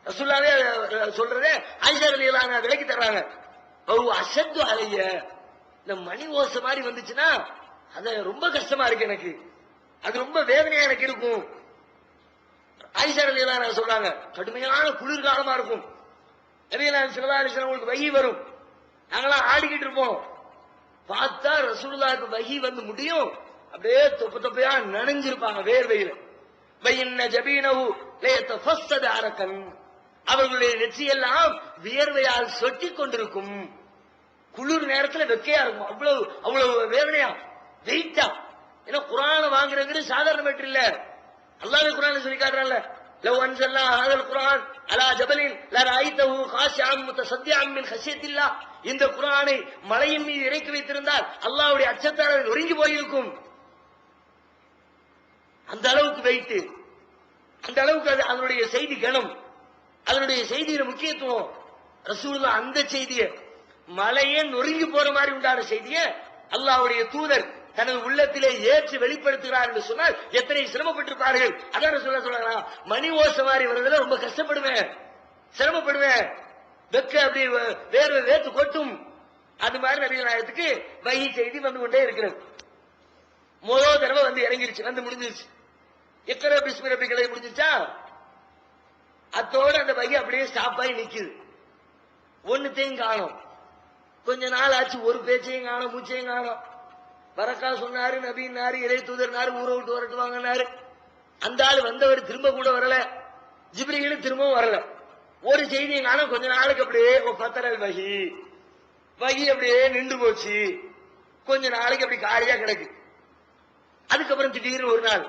ரசூலுல்லாஹ்வே சொல்றதே ஆயிஷா ரலியல்லாஹு அன்ஹா விலக்கி தர்றாங்க. அஷத்து அலைய, இந்த மணி ஓசை மாதிரி வந்துச்சுன்னா அது ரொம்ப கஷ்டமா இருக்கு எனக்கு, அது ரொம்ப வேதனையா எனக்கு இருக்கும். ஆயிஷா ரலியல்லாஹு அன்ஹா சொல்றாங்க, கடுமையான குளிர்காலமா இருக்கும், நபிகள் நாயகம் ஸல்லல்லாஹு அலைஹி வஸல்லம் உங்களுக்கு வஹி வரும், நாங்களாம் ஆடிக்கிட்டு இருப்போம், பார்த்தா ரசூலுல்லாஹ்க்கு வஹி வந்து முடியும், அப்படியே தொப்பு தொப்பையா நனைஞ்சிருப்பாங்க வேர்வையில. வைன்ன ஜபீனஹு லயதஃபஸ்ஸத அரகன், அவர்களுடைய நெற்றியெல்லாம் வியர்வையால் சொட்டி கொண்டிருக்கும். குளிர் நேரத்துல வெக்கையா இருக்கும், அவ்வளவு வேதனையா வெயிட்டா. ஏன்னா குர்ஆனை வாங்குறது சாதாரண மேட்டர் இல்ல, அல்லாஹ்வே குர்ஆன்ல சொல்லி காட்டுறான்ல, லவ் அன்ஸல்னா ஹாதல் குர்ஆன் அலா ஜபலின் லரஐதஹு காஷிஅன் முத்தஸத்திஅன் மின் கஷியத்தில்லாஹ். இந்த குர்ஆனை மலையின் மீது இறக்கி வைத்திருந்தால் அல்லாஹ்வுடைய அச்சத்தால் அது நொறுங்கி போயிருக்கும். அந்த அளவுக்கு வைத்து, அந்த அளவுக்கு அது அதனுடைய செய்தி கணம், அதனுடைய செய்தியில முக்கியத்துவம். ரசூலுல்லாஹ் அந்த செய்தியை, மலையே நொறுங்கி போற மாதிரி உண்டான செய்தியை அல்லாஹ்வுடைய தூதர் தனது உள்ளத்திலே ஏற்றி வெளிப்படுத்துகிறார் என்று சொன்னால் எத்தனை சிரமப்பட்டிருப்பார்கள். அதான் ரசூலுல்லாஹ் சொல்றாங்க, மணி ஓசை மாதிரி வருதுல ரொம்ப கஷ்டப்படுவேன், சிரமப்படுவேன், வெக்க அப்படி வேர்வை வேர்த்து கொட்டும். அது மாதிரி நபிகள் நாயகத்துக்கு வஹி செய்தி வந்து கொண்டே இருக்கிறது. முதல் தடவை வந்து இறங்கிருச்சு, வந்து முடிஞ்சிருச்சு. இக்ரா பிஸ்மி ரப்பிக்கல் முடிஞ்சிச்சா, அத்தோட அந்த வகை அப்படியே ஸ்டாப் ஆகி நிக்குது. ஒண்ணுத்தையும் காணும். கொஞ்ச நாள் ஆச்சு, ஒரு பேச்சையும் காணும், மூச்சையும் காணும். பரக்கா சொன்னாரு, நபின்னாரு, இறை தூதர்னாரு, ஊரை விட்டு வரட்டு வாங்கினாரு. அந்த ஆள் வந்தவர் திரும்ப கூட வரல, ஜிப்ரீலும் திரும்பவும் வரல. ஒரு செய்தியும் காணும். கொஞ்ச நாளுக்கு அப்படியே பத்தரல் வகி வகி அப்படியே நின்று போச்சு. கொஞ்ச நாளைக்கு அப்படி காலியா கிடக்கு. அதுக்கப்புறம் திடீர்னு ஒரு நாள்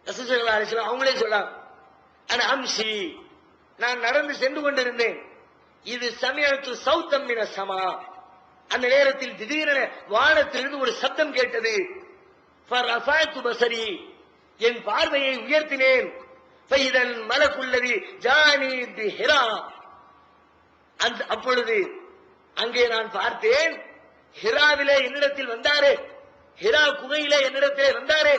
ரசூலுல்லாஹி அலைஹி வஸல்லம் அவங்களே சொல்றாங்க, ஆனா அம்சி, நான் நடந்து சென்று கொண்டிருந்தேன். இது சமயத்து சௌத்தம் மின சமா, அந்த நேரத்தில் திடீரென வானத்திலிருந்து ஒரு சப்தம் கேட்டது. ஃபரஃபஅது பஸரி, என் பார்வையை உயர்த்தினேன். ஃபைதல் மலக்குல்லதி ஜானி பிஹிரா, அப்பொழுது அங்கே நான் பார்த்தேன், ஹிராவிலே என்னிடத்தில் வந்தாரே, ஹிரா குகையிலே என்னிடத்திலே வந்தாரே,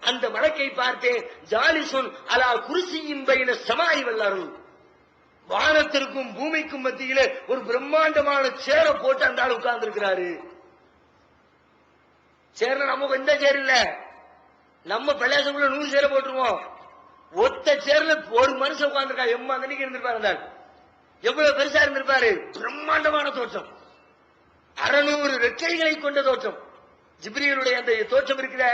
அந்த மலக்கை பார்த்தேன். ஜாலிசுன் அலா குர்சியின் பைன ஸமாஇ வல் அர்த், வானத்திற்கும் பூமிக்கும் மத்தியிலே ஒரு பிரம்மாண்டமான சேரை போட்டு அந்த ஆள் உட்கார்ந்து இருக்கிறாரு. சேர்ல நமக்கு எந்த சேர் இல்ல, நம்ம பள்ளியாசக்குள்ள 100 சேரை போட்டுருவோம். ஒத்த சேர்ல ஒரு மனுஷன் உட்கார்ந்துருக்கா, எம்மா தண்ணிக்கு இருந்திருப்பாரு. அந்த ஆள் எவ்வளவு பெருசா இருந்திருப்பாரு, பிரம்மாண்டமான தோற்றம், 600 ரெக்கைகளை கொண்ட தோற்றம். ஜிப்ரீலுடைய அந்த தோற்றம் இருக்கிற,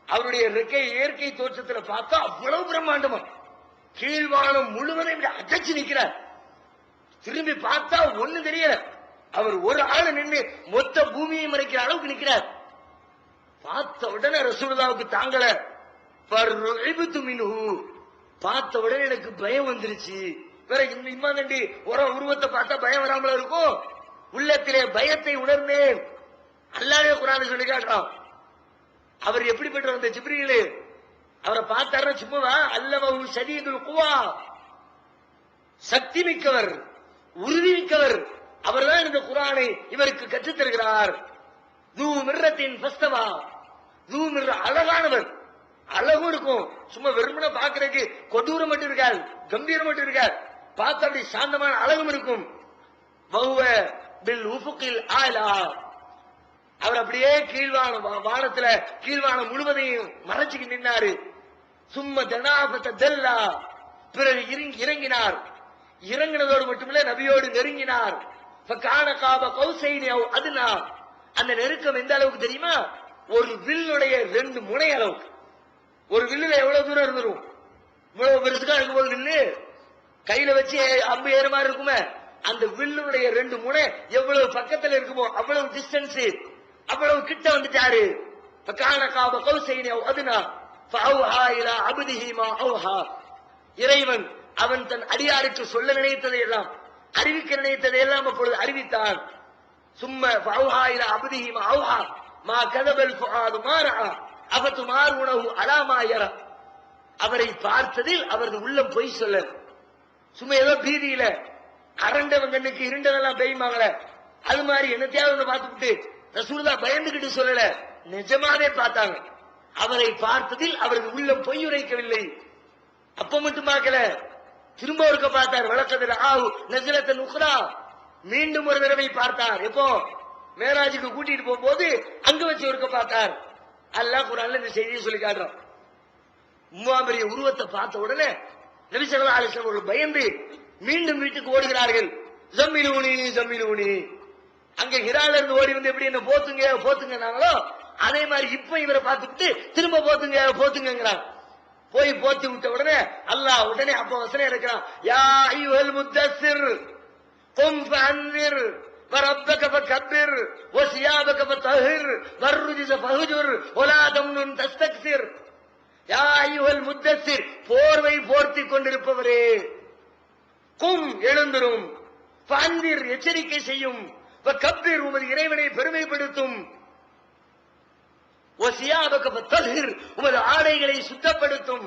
அவருடைய ரெக்கை இயற்கை தோற்றத்துல பார்த்தா அவ்வளவு பிரம்மாண்டமா, கீழ்வானம் முழுவதும் அடைச்சு நிற்கிறார். திரும்பி பார்த்தா ஒண்ணு தெரியல, அவர் ஒரு ஆள் நின்று மொத்த பூமியை மறைக்கிற அளவுக்கு நிற்கிறார். பார்த்த உடனே ரசூலுல்லாஹ்வுக்கு தாங்கல, பார்த்த உடனே எனக்கு பயம் வந்துருச்சு. வேற இந்த இம்மாதண்டி ஒரு உருவத்தை பார்த்தா பயம் வராமல இருக்கும். உள்ளத்திலே பயத்தை உணர்ந்தேன். அல்லாஹ்வே குர்ஆன்ல சொல்லி காட்டுறான், அவர் எப்படிப்பட்டவர் அந்த ஜிப்ரீல், அவரை பார்த்தாரு சும்மாவா, அல்லவஹு ஷதீதுல் குவா, சக்தி மிக்கவர், உறுதி மிக்கவர். அவர்தான் இந்த குர்ஆனை இவருக்கு கற்றுத் தருகிறார். து மிர்ரத்தின் ஃபஸ்தவா, து மிர்ர, அழகானவர், அழகும் இருக்கும். சும்மா வெறுமனே பாக்குறதுக்கு கொடூரம் மட்டும் இருக்காது, கம்பீரம் மட்டும் இருக்காது, பார்த்த அப்படி சாந்தமான அழகும் இருக்கும். வஹுவ பில் உஃபுகில் ஆலா, அவர் அப்படியே வானத்துல கீழ்வானம் முழுவதையும் மறைச்சுக்கு நின்னாரு. சும்ம தனாபத தல்லா, பிறகு இறங்கினார். இறங்கினதோடு மட்டுமில்ல, நபியோடு நெருங்கினார். ஃபகான காப கௌசைனி அவ் அத்னா, அந்த நெருக்கம் எந்த அளவுக்கு தெரியுமா, ஒரு வில்லுடைய 2 முனை அளவுக்கு. ஒரு வில்லுல எவ்வளவு தூரம் இருந்துரும், இவ்வளவு பெருசுக்கா இருக்கும்போது வில்லு கையில வச்சு அம்பு ஏற மாதிரி இருக்குமே, அந்த வில்லுடைய 2 முனை எவ்வளவு பக்கத்துல இருக்குமோ அவ்வளவு டிஸ்டன்ஸ், அவ்வளவு கிட்ட வந்துட்டாரு. ஃபகான காப கௌசைனி அவ் அத்னா ஃபஅவ்ஹா இலா அப்திஹி மா அவ்ஹா, இறைவன் அவன் தன் அடியாருக்கு சொல்ல நினைத்ததை எல்லாம், அறிவிக்க நினைத்ததை எல்லாம் அப்பொழுது அறிவித்தான். சும்ம ஃபஅவ்ஹா இலா அப்திஹி மா அவ்ஹா மா கதபல் ஃபுஆது மா ரஆ அஃபதுமாருனஹு அலா மா யரா, அவரை பார்த்ததில் அவரது உள்ளம் பொய் சொல்ல. சும்மா ஏதோ பீதியில அரண்டவன் கண்ணுக்கு இருண்டதெல்லாம் பெய்யுமாங்கள, அது மாதிரி என்னத்தையாவது பார்த்துக்கிட்டு ரசூலுல்லாஹ் பயந்துகிட்டு சொல்லல, நிஜமாவே பார்த்தாங்க. அவரை பார்த்ததில் அவரது உள்ளம் பொய் உரைக்கவில்லை. அப்ப மட்டும் பார்க்கல, திரும்ப ஒருக்க பார்த்தார். வழக்கத்தில் ஆவு நஸலத்தன் உக்ரா, மீண்டும் ஒரு தடவை பார்த்தார். எப்போ மேராஜுக்கு கூட்டிட்டு போகும்போது அங்க வச்சு ஒருக்க பார்த்தார். அல்லாஹ் குர்ஆன்ல இந்த செய்தியை சொல்லி காட்டுறான். உம்மாபரிய உருவத்தை பார்த்த உடனே நபி ஸல்லல்லாஹு அலைஹி வஸல்லம் அவர்கள் பயந்து மீண்டும் வீட்டுக்கு ஓடுகிறார்கள். ஜம்மிலூனி ஜம்மிலூனி, அங்க ஹிரால இருந்து ஓடி வந்து எப்படி என்ன போத்துங்க போத்துங்க நாங்களோ அதே மாதிரி இப்ப இவரை பார்த்துட்டு திரும்ப போத்துங்க போத்துங்கிறான். போய் போத்தி விட்ட உடனே அல்லாஹ் உடனே அப்ப வசனம் இருக்கிறான், யா அய்யுஹல் முத்தஸ்ஸிர் கும் ஃபஅன்ஸிர் வரப்பக ஃபகப்பிர் வஸியாபக ஃபதஹிர் வர்ருஜஸ ஃபஹஜுர் வலா தம்னுன் தஸ்தக்ஸிர். யா அய்யுஹல் முத்தஸ்ஸிர், போர்வை போர்த்தி கொண்டிருப்பவரே, கும் எழுந்திரும், ஃபஅன்திர் எச்சரிக்கை செய்யும், வகப்பிர் உமது இறைவனை பெருமைப்படுத்தும், வசியாபக ஃபதஹிர் உமது ஆடைகளை சுத்தப்படுத்தும்,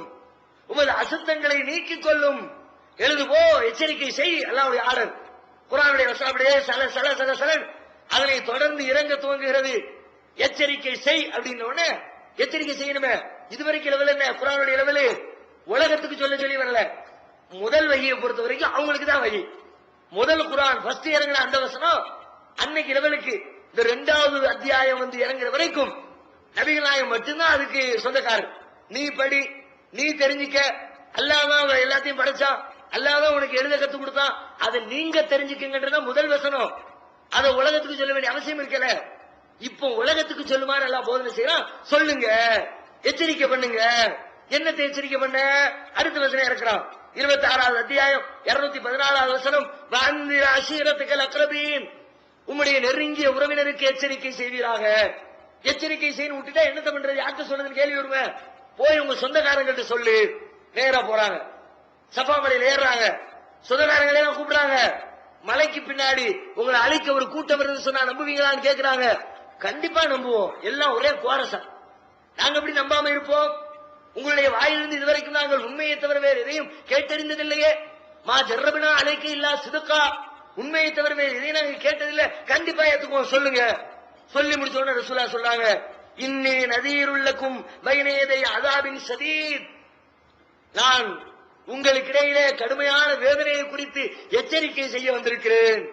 உமது அசுத்தங்களை நீக்கிக் கொள்ளும். எழுதுவோ, எச்சரிக்கை செய். அல்லாஹ்வுடைய ஆர்டர். குர்ஆனுடைய வசனம் அப்படியே சல சல சல சல அதனை தொடர்ந்து இறங்க துவங்குகிறது. எச்சரிக்கை செய் அப்படின்ன உடனே எச்சரிக்கை செய்யணுமே. இதுவரைக்கும் லெவல் என்ன? குர்ஆனுடைய லெவல் உலகத்துக்கு சொல்லி வரல. முதல் வகியை பொறுத்த வரைக்கும் அவங்களுக்கு தான் வகி. முதல் குர்ஆன் ஃபர்ஸ்ட் இறங்கின அந்த வசனம் அன்னைக்கு லெவலுக்கு. இந்த 2வது அத்தியாயம் வந்து இறங்குற வரைக்கும் நபிகள் நாயகம் மட்டும்தான் அதுக்கு சொந்தக்காரர். நீ படி, நீ தெரிஞ்சுக்க, அல்லாஹ் தான் எல்லாத்தையும் படைச்சான், அல்லாஹ் தான் உனக்கு எழுத கத்து கொடுத்தான், அதை நீங்க தெரிஞ்சுக்கங்கன்றத முதல் வசனம். அதை உலகத்துக்கு சொல்ல வேண்டிய அவசியம் இருக்கல. இப்போ உலகத்துக்கு சொல்லுமாறு எல்லாம் போதனை செய்யலாம். சொல்லுங்க, எச்சரிக்கை பண்ணுங்க. என்னத்தை எச்சரிக்கை பண்ண? அடுத்த வசனம் இறக்குறான். 26வது அத்தியாயம் 214வது வசனம். வஅன்திர் அஷீரத்துக்கல் அக்ரபீன், உம்முடைய நெருங்கிய உறவினருக்கு எச்சரிக்கை செய்வீராக. எச்சரிக்கை செய்யணும் விட்டுட்டா என்னத்தை பண்றது? யார்கிட்ட சொல்றதுன்னு கேள்வி வருமே. போய் உங்க சொந்தக்காரங்கள்ட்ட சொல்லு. நேரா போறாங்க, சஃபா மலையில ஏறாங்க, சொந்தக்காரங்களே கூப்பிடுறாங்க. மலைக்கு பின்னாடி உங்களை அழைக்க ஒரு கூட்டம் இருந்து சொன்னா நம்புவீங்களான்னு கேட்கிறாங்க. கண்டிப்பா நம்புவோம். எல்லாம் ஒரே கோரசா. நாங்க எப்படி நம்பாம இருப்போம்? உங்களுடைய வாயிலிருந்து இதுவரைக்கும் நாங்கள் உண்மையை தவிர வேறு எதையும் கேட்டறிந்ததில்லையே. மா ஜர்ரபினா அழைக்க இல்லா சிதுக்கா, உண்மையை தவிர வேறு எதையும் நாங்கள் கேட்டதில்லை. கண்டிப்பா ஏத்துக்குவோம், சொல்லுங்க. சொல்லி முடிச்ச உடனே ரசூலுல்லாஹ் சொல்றாங்க, இன்னி நதீருல்லக்கும் பைனயதை அஸாபின் ஷதீத், நான் உங்களுக்கிடையிலே கடுமையான வேதனையை குறித்து எச்சரிக்கை செய்ய வந்திருக்கிறேன்.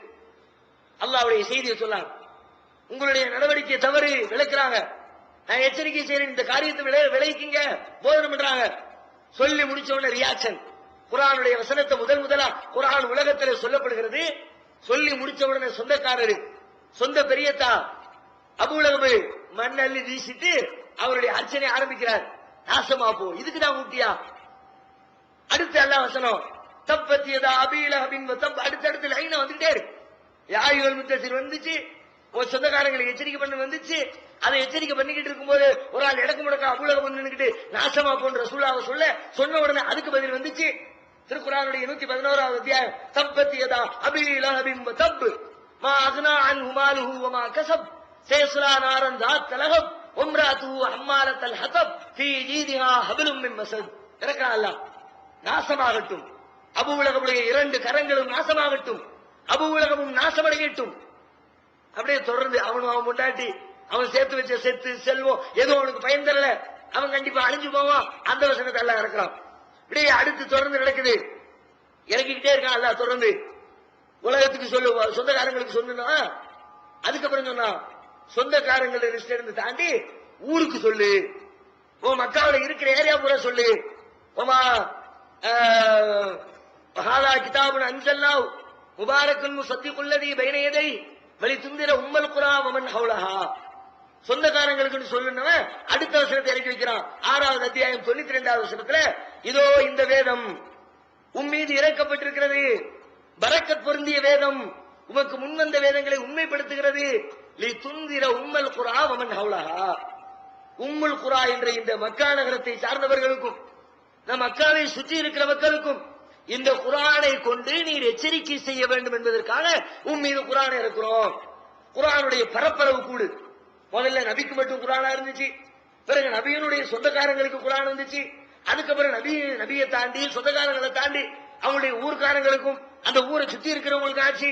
அல்லாஹ்வுடைய செய்தியை சொன்னாங்க. உங்களுடைய நடவடிக்கை தவறு விளக்குறாங்க. நான் எச்சரிக்கை செய்யறேன், இந்த காரியத்தை விளைவிக்குங்க போதனை பண்றாங்க. சொல்லி முடிச்ச உடனே ரியாக்ஷன். குர்ஆனுடைய வசனத்தை முதலா குர்ஆன் உலகத்தில் சொல்லப்படுகிறது. சொல்லி முடிச்ச உடனே சொந்தக்காரரு, சொந்த பெரியத்தா அபூலஹப் மண் அள்ளி வீசிட்டு அவருடைய அர்ச்சனை ஆரம்பிக்கிறார். நாசமா போ, இதுக்கு தான் ஊட்டியா? அடுத்து அல்லாஹ் வசனம், தப்பத் யதா அபீ லஹபின் வ தப், அடுத்தடுத்து லைன் வந்துட்டே இருக்கு. யா அய்யுஹல் முத்தஸிர் வந்துச்சு, ஒரு சொந்தக்காரங்களுக்கு எச்சரிக்கை பண்ண வந்துச்சு. அதை எச்சரிக்கை பண்ணிக்கிட்டு இருக்கும்போது ஒரு ஆள் இடக்கு முடக்க அபூலஹப் நின்னுக்கிட்டு நாசமா போன்ற ரசூலுல்லாஹ் சொன்ன உடனே அதுக்கு பதில் வந்துச்சு. திருக்குர்ஆனுடைய 111வது அத்தியாயம், தப்பத் யதா அபீ லஹபின் வ தப் மா அக்னா அன்ஹு மாலுஹு வ மா கஸப் சயஸ்லா நாரன் ذات லஹப் வம்ராத்துஹு ஹம்மாலத்தல் ஹதப் ஃபீ ஜீதிஹா ஹப்லும் மின் மஸத். இறக்குறான் அல்லாஹ். நாசமாகட்டும், அபூலஹபுடைய 2 கரங்களும் நாசமாகட்டும், அபூலஹபும் நாசமடையட்டும். அப்படியே தொடர்ந்து அவன் முண்டாட்டி அவன் சேர்த்து வச்ச செத்து செல்வம் எதுவும் அவனுக்கு பயன் தரல, அவன் கண்டிப்பா அழிஞ்சு போவான். அந்த வசனத்தை அல்லாஹ் இறக்குறான். இப்படியே அடுத்து தொடர்ந்து நடக்குது. இறக்கிக்கிட்டே இருக்கான் அல்லாஹ் தொடர்ந்து. உலகத்துக்கு சொல்லு, சொந்தக்காரங்களுக்கு சொல்லணும். அதுக்கப்புறம் சொன்னா சொந்தக்காரங்கள லிஸ்ட் இருந்து தாண்டி ஊருக்கு சொல்லு, உன் மக்காவில இருக்கிற ஏரியா பூரா சொல்லு. ஓமா ஹாதா கிதாபுன் அன்ஸல்னாஹு முபாரக்குன் முஸத்திகுல் லதீ பைன யதை வலி துந்திர உம்மல் குரா வமன் ஹவுலஹா. சொந்தக்காரங்களுக்கு சொல்லுனவன் அடுத்த வசனத்தை இறக்கி வைக்கிறான். 6வது அத்தியாயம் 92வது வசனத்துல, இதோ இந்த வேதம் உம்மீது இறக்கப்பட்டிருக்கிறது, பரக்கத் பொருந்திய வேதம், உமக்கு முன்வந்த வேதங்களை உண்மைப்படுத்துகிறது. லி துந்திர உம்மல் குரா வமன் ஹவுலஹா. உம்முல் குரா என்ற இந்த மக்கா நகரத்தை சார்ந்தவர்களுக்கும் நம் மக்காவை சுற்றி இருக்கிற மக்களுக்கும் இந்த குர்ஆனை கொண்டு நீர் எச்சரிக்கை செய்ய வேண்டும் என்பதற்காக உம்மீது குர்ஆனை இறக்குறோம். குர்ஆனுடைய பரப்பளவு கூடு. முதல்ல நபிக்கு மட்டும் குர்ஆனா இருந்துச்சு, பிறகு நபியினுடைய சொந்தக்காரங்களுக்கு குர்ஆன் வந்துச்சு, அதுக்கப்புறம் நபியை தாண்டி சொந்தக்காரங்களை தாண்டி அவங்களுடைய ஊர்க்காரங்களுக்கும் அந்த ஊரை சுத்தி இருக்கிறவங்களுக்கு ஆச்சு.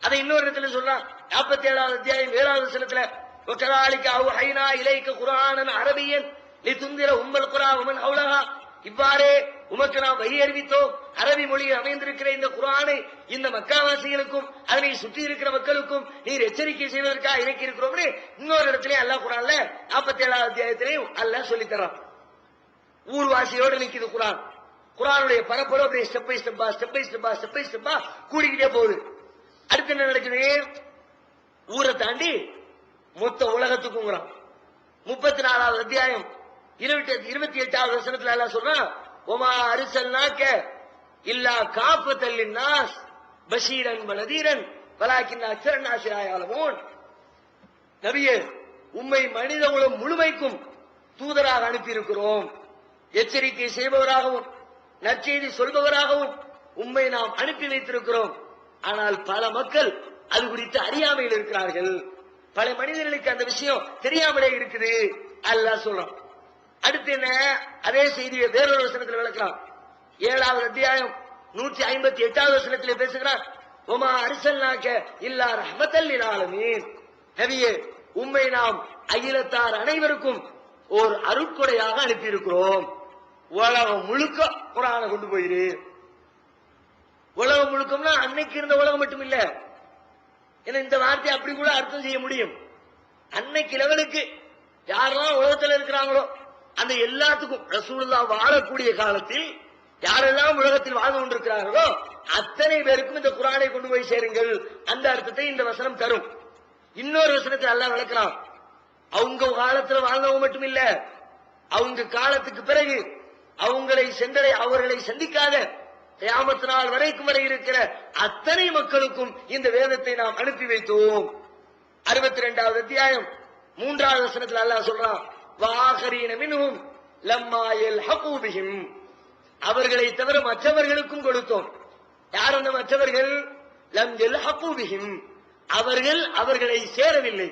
அதை இன்னொரு இடத்துல சொல்றான். 47வது அத்தியாயம் 7வது வசனத்துல, வகதாலிக அவ்ஹைனா இலைக குர்ஆனன் அரபியன் லிதுந்திர உம்மல் குரா வமன் ஹவுலஹா. இவ்வாறே உமக்கு நாம் வழி அறிவித்தோம், அரபி மொழியில் அமைந்திருக்கிற இந்த குர்ஆனை இந்த மக்காவாசிகளுக்கும் அதனை சுற்றி இருக்கிற மக்களுக்கும் நீர் எச்சரிக்கை செய்வதற்காக இறக்கி இருக்கிறோம்னு இன்னொரு இடத்துல அல்லாஹ் குர்ஆன்ல 47வது அத்தியாயத்திலையும் அல்லாஹ் சொல்லி தரான். ஊர்வாசியோடு நிற்குது குர்ஆன். குர்ஆனுடைய பரப்பளவு அப்படியே ஸ்டெப் பை ஸ்டெப்பா கூடிக்கிட்டே போகுது. அடுத்து என்ன நடக்குது? ஊரை தாண்டி மொத்த உலகத்துக்குங்கிறான். 34வது அத்தியாயம் 28வது வசனத்துல அல்லாஹ் சொல்றான், ஒமா அர்சல்னாக இல்லா காஃபத்தல் லின்னாஸ் பஷீரன் வ நதீரன் வலாக்கின் அக்ஸரன் நாஸ் லா யஅலமூன். நபியே, உம்மை மனித குலம் முழுமைக்கும் தூதராக அனுப்பி இருக்கிறோம். எச்சரிக்கை செய்பவராகவும் நற்செய்தி சொல்பவராகவும் உம்மை நாம் அனுப்பி வைத்திருக்கிறோம். ஆனால் பல மக்கள் அது குறித்து அறியாமையில் இருக்கிறார்கள். பல மனிதர்களுக்கு அந்த விஷயம் தெரியாமலே இருக்குது. அல்லாஹ் சொல்றான். அடுத்து என்ன? அதே செய்தியை வேறொரு வசனத்தில் விளக்கலாம். 7வது அத்தியாயம் 158வது வசனத்திலே பேசுகிறான். ஒமா அர்சல்நாக இல்லா ரஹ்மத்தல் லில் ஆலமீன். நபியே, உம்மை நாம் அகிலத்தார் அனைவருக்கும் ஓர் அருட்கொடையாக அனுப்பி இருக்கிறோம். உலகம் முழுக்க குர்ஆனை கொண்டு போயிரு. உலகம் முழுக்கம்னா அன்னைக்கு இருந்த உலகம் மட்டும் இல்ல. ஏன்னா இந்த வார்த்தையை அப்படி கூட அர்த்தம் செய்ய முடியும். அன்னைக்கு லெவலுக்கு யாரெல்லாம் உலகத்தில் இருக்கிறாங்களோ அந்த எல்லாத்துக்கும் ரசூலுல்லாஹ் வாழக்கூடிய காலத்தில் யாரெல்லாம் உலகத்தில் வாழ்ந்து கொண்டிருக்கிறார்களோ அத்தனை பேருக்கும் இந்த குர்ஆனை கொண்டு போய் சேருங்கள். அந்த அர்த்தத்தை இந்த வசனம் தரும். இன்னொரு வசனத்தில் அல்லாஹ் விளக்குறான். அவங்க காலத்தில் வாழ்ந்தவங்க மட்டும் இல்ல, அவங்க காலத்துக்கு பிறகு அவர்களை சந்திக்காத கியாமத் நாள் வரைக்கும் வரை இருக்கிற அத்தனை மக்களுக்கும் இந்த வேதத்தை நாம் அனுப்பி வைத்தோம். 62வது அத்தியாயம் 3வது வசனத்தில் அல்லாஹ் சொல்றான். வாஹரீன மின்ஹும் லம்மா யல்ஹகு பிஹிம். அவர்களை தவிர மற்றவர்களுக்கும் கொடுத்தோம். யார் அந்த மற்றவர்கள்? லம் யல்ஹகு பிஹிம். அவர்களை சேரவில்லை.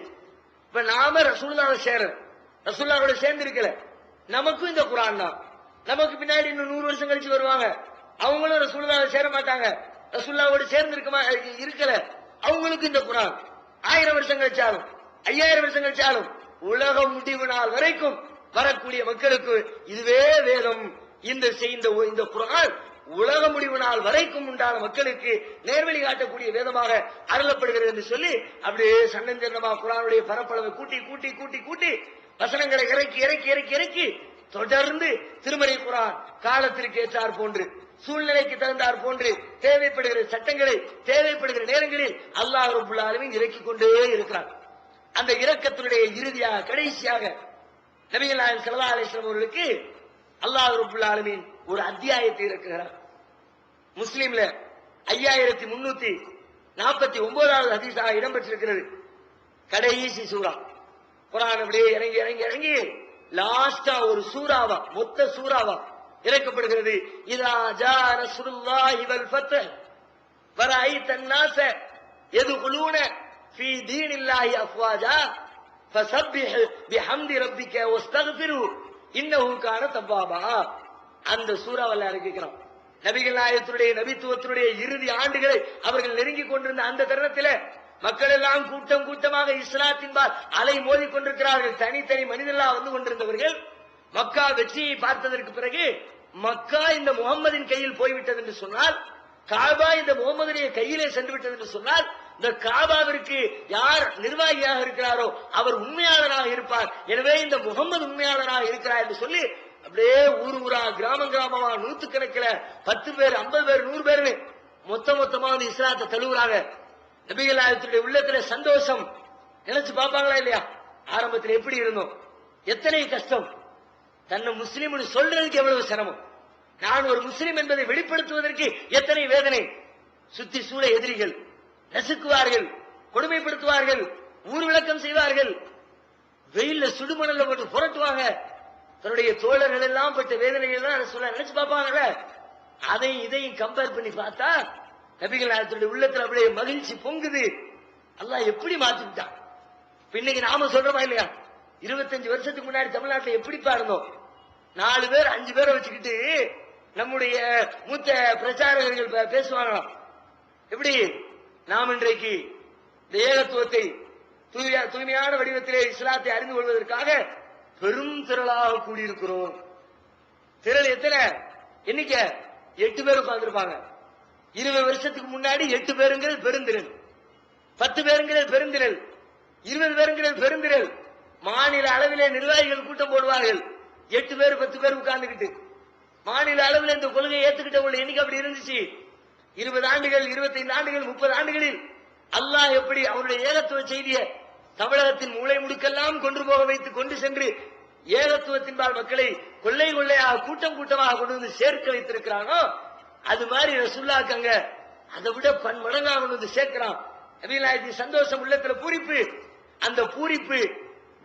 இப்ப நாம ரசூலுல்லாஹோட சேர்ந்து இருக்கல. நமக்கும் இந்த குர்ஆன் தான். நமக்கு பின்னாடி இன்னும் 100 வருஷம் கழிச்சு வருவாங்க. அவங்களும் ரசூலுல்லாஹோட சேர மாட்டாங்க. ரசூலுல்லாஹோட சேர்ந்து இருக்கல. அவங்களுக்கு இந்த குர்ஆன் 1000 வருஷம் கழிச்சாலும் 5000 வருஷம் கழிச்சாலும் உலக முடிவு நாள் வரைக்கும் வரக்கூடிய மக்களுக்கு இதுவே வேதம். இந்த குர்ஆன் உலக முடிவு நாள் வரைக்கும் உண்டான மக்களுக்கு நேர்வழி காட்டக்கூடிய வேதமாக அருளப்படுகிறது என்று சொல்லி அப்படியே சன்னஞ்சன்னமா குர்ஆனுடைய பரப்பளவை கூட்டி கூட்டி கூட்டி கூட்டி வசனங்களை இறக்கி இறக்கி இறக்கி இறக்கி தொடர்ந்து திருமறை குர்ஆன் காலத்திற்கு ஏற்றார் போன்று சூழ்நிலைக்கு தகுந்தார் போன்று தேவைப்படுகிற சட்டங்களை தேவைப்படுகிற நேரங்களில் அல்லாஹ் ரப்பல் ஆலமீன் இறக்கிக் கொண்டே இருக்கிறார். அந்த இரக்கத்தினுடைய இறுதியாக கடைசியாக நபிகள் நாயகம் ஸல்லல்லாஹு அலைஹி வஸல்லம் அவர்களுக்கு அல்லாஹ் ரப்பல் ஆலமீன் ஒரு அத்தியாயத்தை இறக்குகிறார். முஸ்லிம்ல 5349வது ஹதீஸாக இடம்பெற்றிருக்கிறது. கடைசி சூரா குர்ஆன் அப்படியே இறங்கி இறங்கி இறங்கி லாஸ்டா ஒரு சூறாவா மொத்த சூறாவா இறக்கப்படுகிறது. இதா ஜா நஸ்ருல்லாஹி வல் ஃபத்ஹ் வரஐத الناس يدخلون في دين الله افواجا فسبح بحمد ربك واستغفره انه كان توابا. அந்த சூறாவல்ல இறக்கிக்கிறோம். நபிகள் நாயகத்துடைய நபித்துவத்துடைய இறுதி ஆண்டுகளை அவர்கள் நெருங்கிக் கொண்டிருந்த அந்த தருணத்தில் மக்கள் எல்லாம் கூட்டம் கூட்டமாக இஸ்லாத்தின்பால் அலை மோதிக் கொண்டிருக்கிறார்கள். தனித்தனி மனிதர்களாக வந்து கொண்டிருந்தவர்கள் மக்கா வெற்றியை பார்த்ததற்கு பிறகு மக்கா இந்த முகம்மதின் கையில் போய்விட்டது என்று சொன்னால், காபா இந்த முகம்மதுடைய கையிலே சென்று விட்டது என்று சொன்னால், இந்த காபாவிற்கு யார் நிர்வாகியாக இருக்கிறாரோ அவர் உண்மையாளராக இருப்பார். எனவே இந்த முகம்மது உண்மையாளராக இருக்கிறார் என்று சொல்லி அப்படியே ஊரா கிராமம் கிராமமா 100 கணக்கில் 10 பேர் 50 பேர் 100 பேர் மொத்தமா வந்து இஸ்லாத்தை தழுவுறாங்க. நபிகள் நாயகத்துடைய உள்ளத்துல சந்தோஷம் நினைச்சு பார்ப்பாங்களா இல்லையா? ஆரம்பத்தில் எப்படி இருந்தோம், எத்தனை கஷ்டம், தன்னை முஸ்லீம்னு சொல்றதுக்கு எவ்வளவு சிரமம், நான் ஒரு முஸ்லீம் என்பதை வெளிப்படுத்துவதற்கு எத்தனை வேதனை. சுத்தி சூழ எதிரிகள் நசுக்குவார்கள், கொடுமைப்படுத்துவார்கள், ஊர் விளக்கம் செய்வார்கள், வெயில்ல சுடுமணல்ல போட்டு புரட்டுவாங்க. தன்னுடைய தோழர்கள் எல்லாம் பட்ட வேதனைகள் தான் சொல்ல நினைச்சு பார்ப்பாங்கல்ல. அதையும் இதையும் கம்பேர் பண்ணி பார்த்தா நபிகள் நாயகத்துடைய உள்ளத்துல அப்படியே மகிழ்ச்சி பொங்குது. அல்லாஹ் எப்படி மாத்திட்டான். இன்னைக்கு நாம சொல்றோமா இல்லையா? 25 வருஷத்துக்கு முன்னாடி தமிழ்நாட்டில் எப்படி இருந்தோம்? 4 பேர் 5 பேரை வச்சுக்கிட்டு நம்முடைய மூத்த பிரச்சாரகர்கள் பேசுவாங்களாம். எப்படி நாம் இன்றைக்கு இந்த ஏகத்துவத்தை தூய்மையான வடிவத்திலே இஸ்லாத்தை அறிந்து கொள்வதற்காக பெரும் திரளாக கூடியிருக்கிறோம். திரள் எத்தனை எண்ணிக்கை? 8 பேர் உட்கார்ந்துருப்பாங்க. 20 வருஷத்துக்கு முன்னாடி 8 பேருங்கிறது பெருந்திரள், 10 பேருங்கிறது பெருந்திரள், 20 பேருங்கிறது பெருந்திரள். மாநில அளவிலே நிர்வாகிகள் கூட்டம் போடுவார்கள். 8 பேர் 10 பேர் உட்கார்ந்துக்கிட்டு மாநில அளவில் இந்த கொள்கையை ஏத்துக்கிட்டவங்க எண்ணிக்கை அப்படி இருந்துச்சு. 20 ஆண்டுகள் 25 ஆண்டுகள் 30 ஆண்டுகளில் அல்லாஹ் எப்படி அவருடைய ஏகத்துவ செய்தியை தமிழகத்தின் மூளை முடுக்கெல்லாம் கொண்டு சென்று ஏகத்துவத்தின்பால் மக்களை கொள்ளை கொள்ளையாக கூட்டம் கூட்டமாக கொண்டு வந்து சேர்க்க வைத்திருக்கிறானோ, அது மாதிரி ரசூலுல்லாஹ் அங்க அதை விட பன்மடங்காக கொண்டு வந்து சேர்க்கிறான். நபிகள் நாயகத்தின் சந்தோஷம் உள்ளத்துல பூரிப்பு. அந்த பூரிப்பு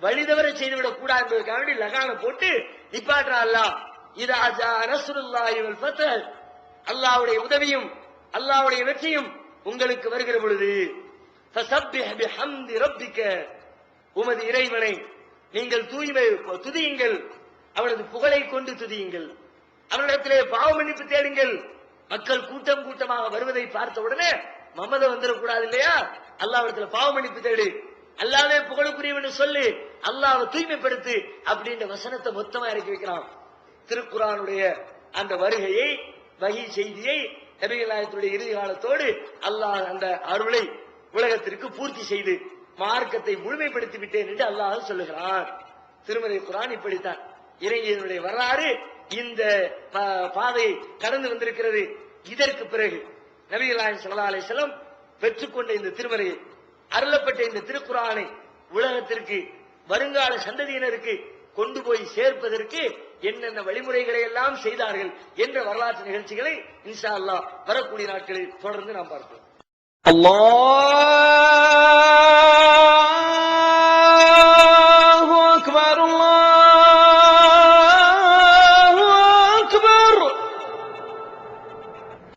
வழிதவர செய்துவிடக் கூடாது என்பதற்காக லகான போட்டு நிப்பாட்டுறான். அல்லாஹ் இதா ஜா நஸ்ருல்லாஹி வல் ஃபத்ஹ், அல்லாஹ்வுடைய உதவியும் அல்லாஹ்வுடைய வெற்றியும் உங்களுக்கு வருகிற பொழுது ஃபஸப்பிஹ் பிஹம்தி ரப்பிக, உமது இறைவனை நீங்கள் துதியுங்கள், அவனது புகழை கொண்டு துதியுங்கள், அவனிடத்திலே பாவ மன்னிப்பு தேடுங்கள். மக்கள் கூட்டம் கூட்டமாக வருவதை பார்த்த உடனே மமதை வந்துடக்கூடாது இல்லையா? அல்லாஹ்விடத்துல பாவ மன்னிப்பு தேடு, அல்லாஹ்வே புகழுக்குரியவன் சொல்லு, அல்லாஹ்வை தூய்மைப்படுத்து அப்படின்ற வசனத்தை மொத்தமா இறக்கி வைக்கிறான். திருக்குர்ஆனுடைய அந்த வருகையை, வஹி செய்தியை நபிகள் நாயகத்துடைய இறுதி காலத்தோடு அல்லாஹ் அந்த அருளை உலகத்திற்கு பூர்த்தி செய்து மார்க்கத்தை முழுமைப்படுத்தி விட்டேன் என்று அல்லாஹ் சொல்லுகிறான். திருமறை குர்ஆன் இப்படித்தான். இறைவனுடைய வரலாறு இந்த பாதையை கடந்து வந்திருக்கிறது. இதற்கு பிறகு நபிகள் நாயகம் ஸல்லல்லாஹு அலைஹி வஸல்லம் பெற்றுக்கொண்ட இந்த திருமறையை, அருளப்பட்ட இந்த திருக்குர்ஆனை உலகத்திற்கு வருங்கால சந்ததியினருக்கு கொண்டு போய் சேர்ப்பதற்கு என்னென்ன வழிமுறைகளை எல்லாம் செய்தார்கள் என்ற வரலாற்று நிகழ்ச்சிகளை இன்ஷா அல்லாஹ் வரக்கூடிய நாட்களில் தொடர்ந்து நாம் பார்ப்போம். அல்லாஹ்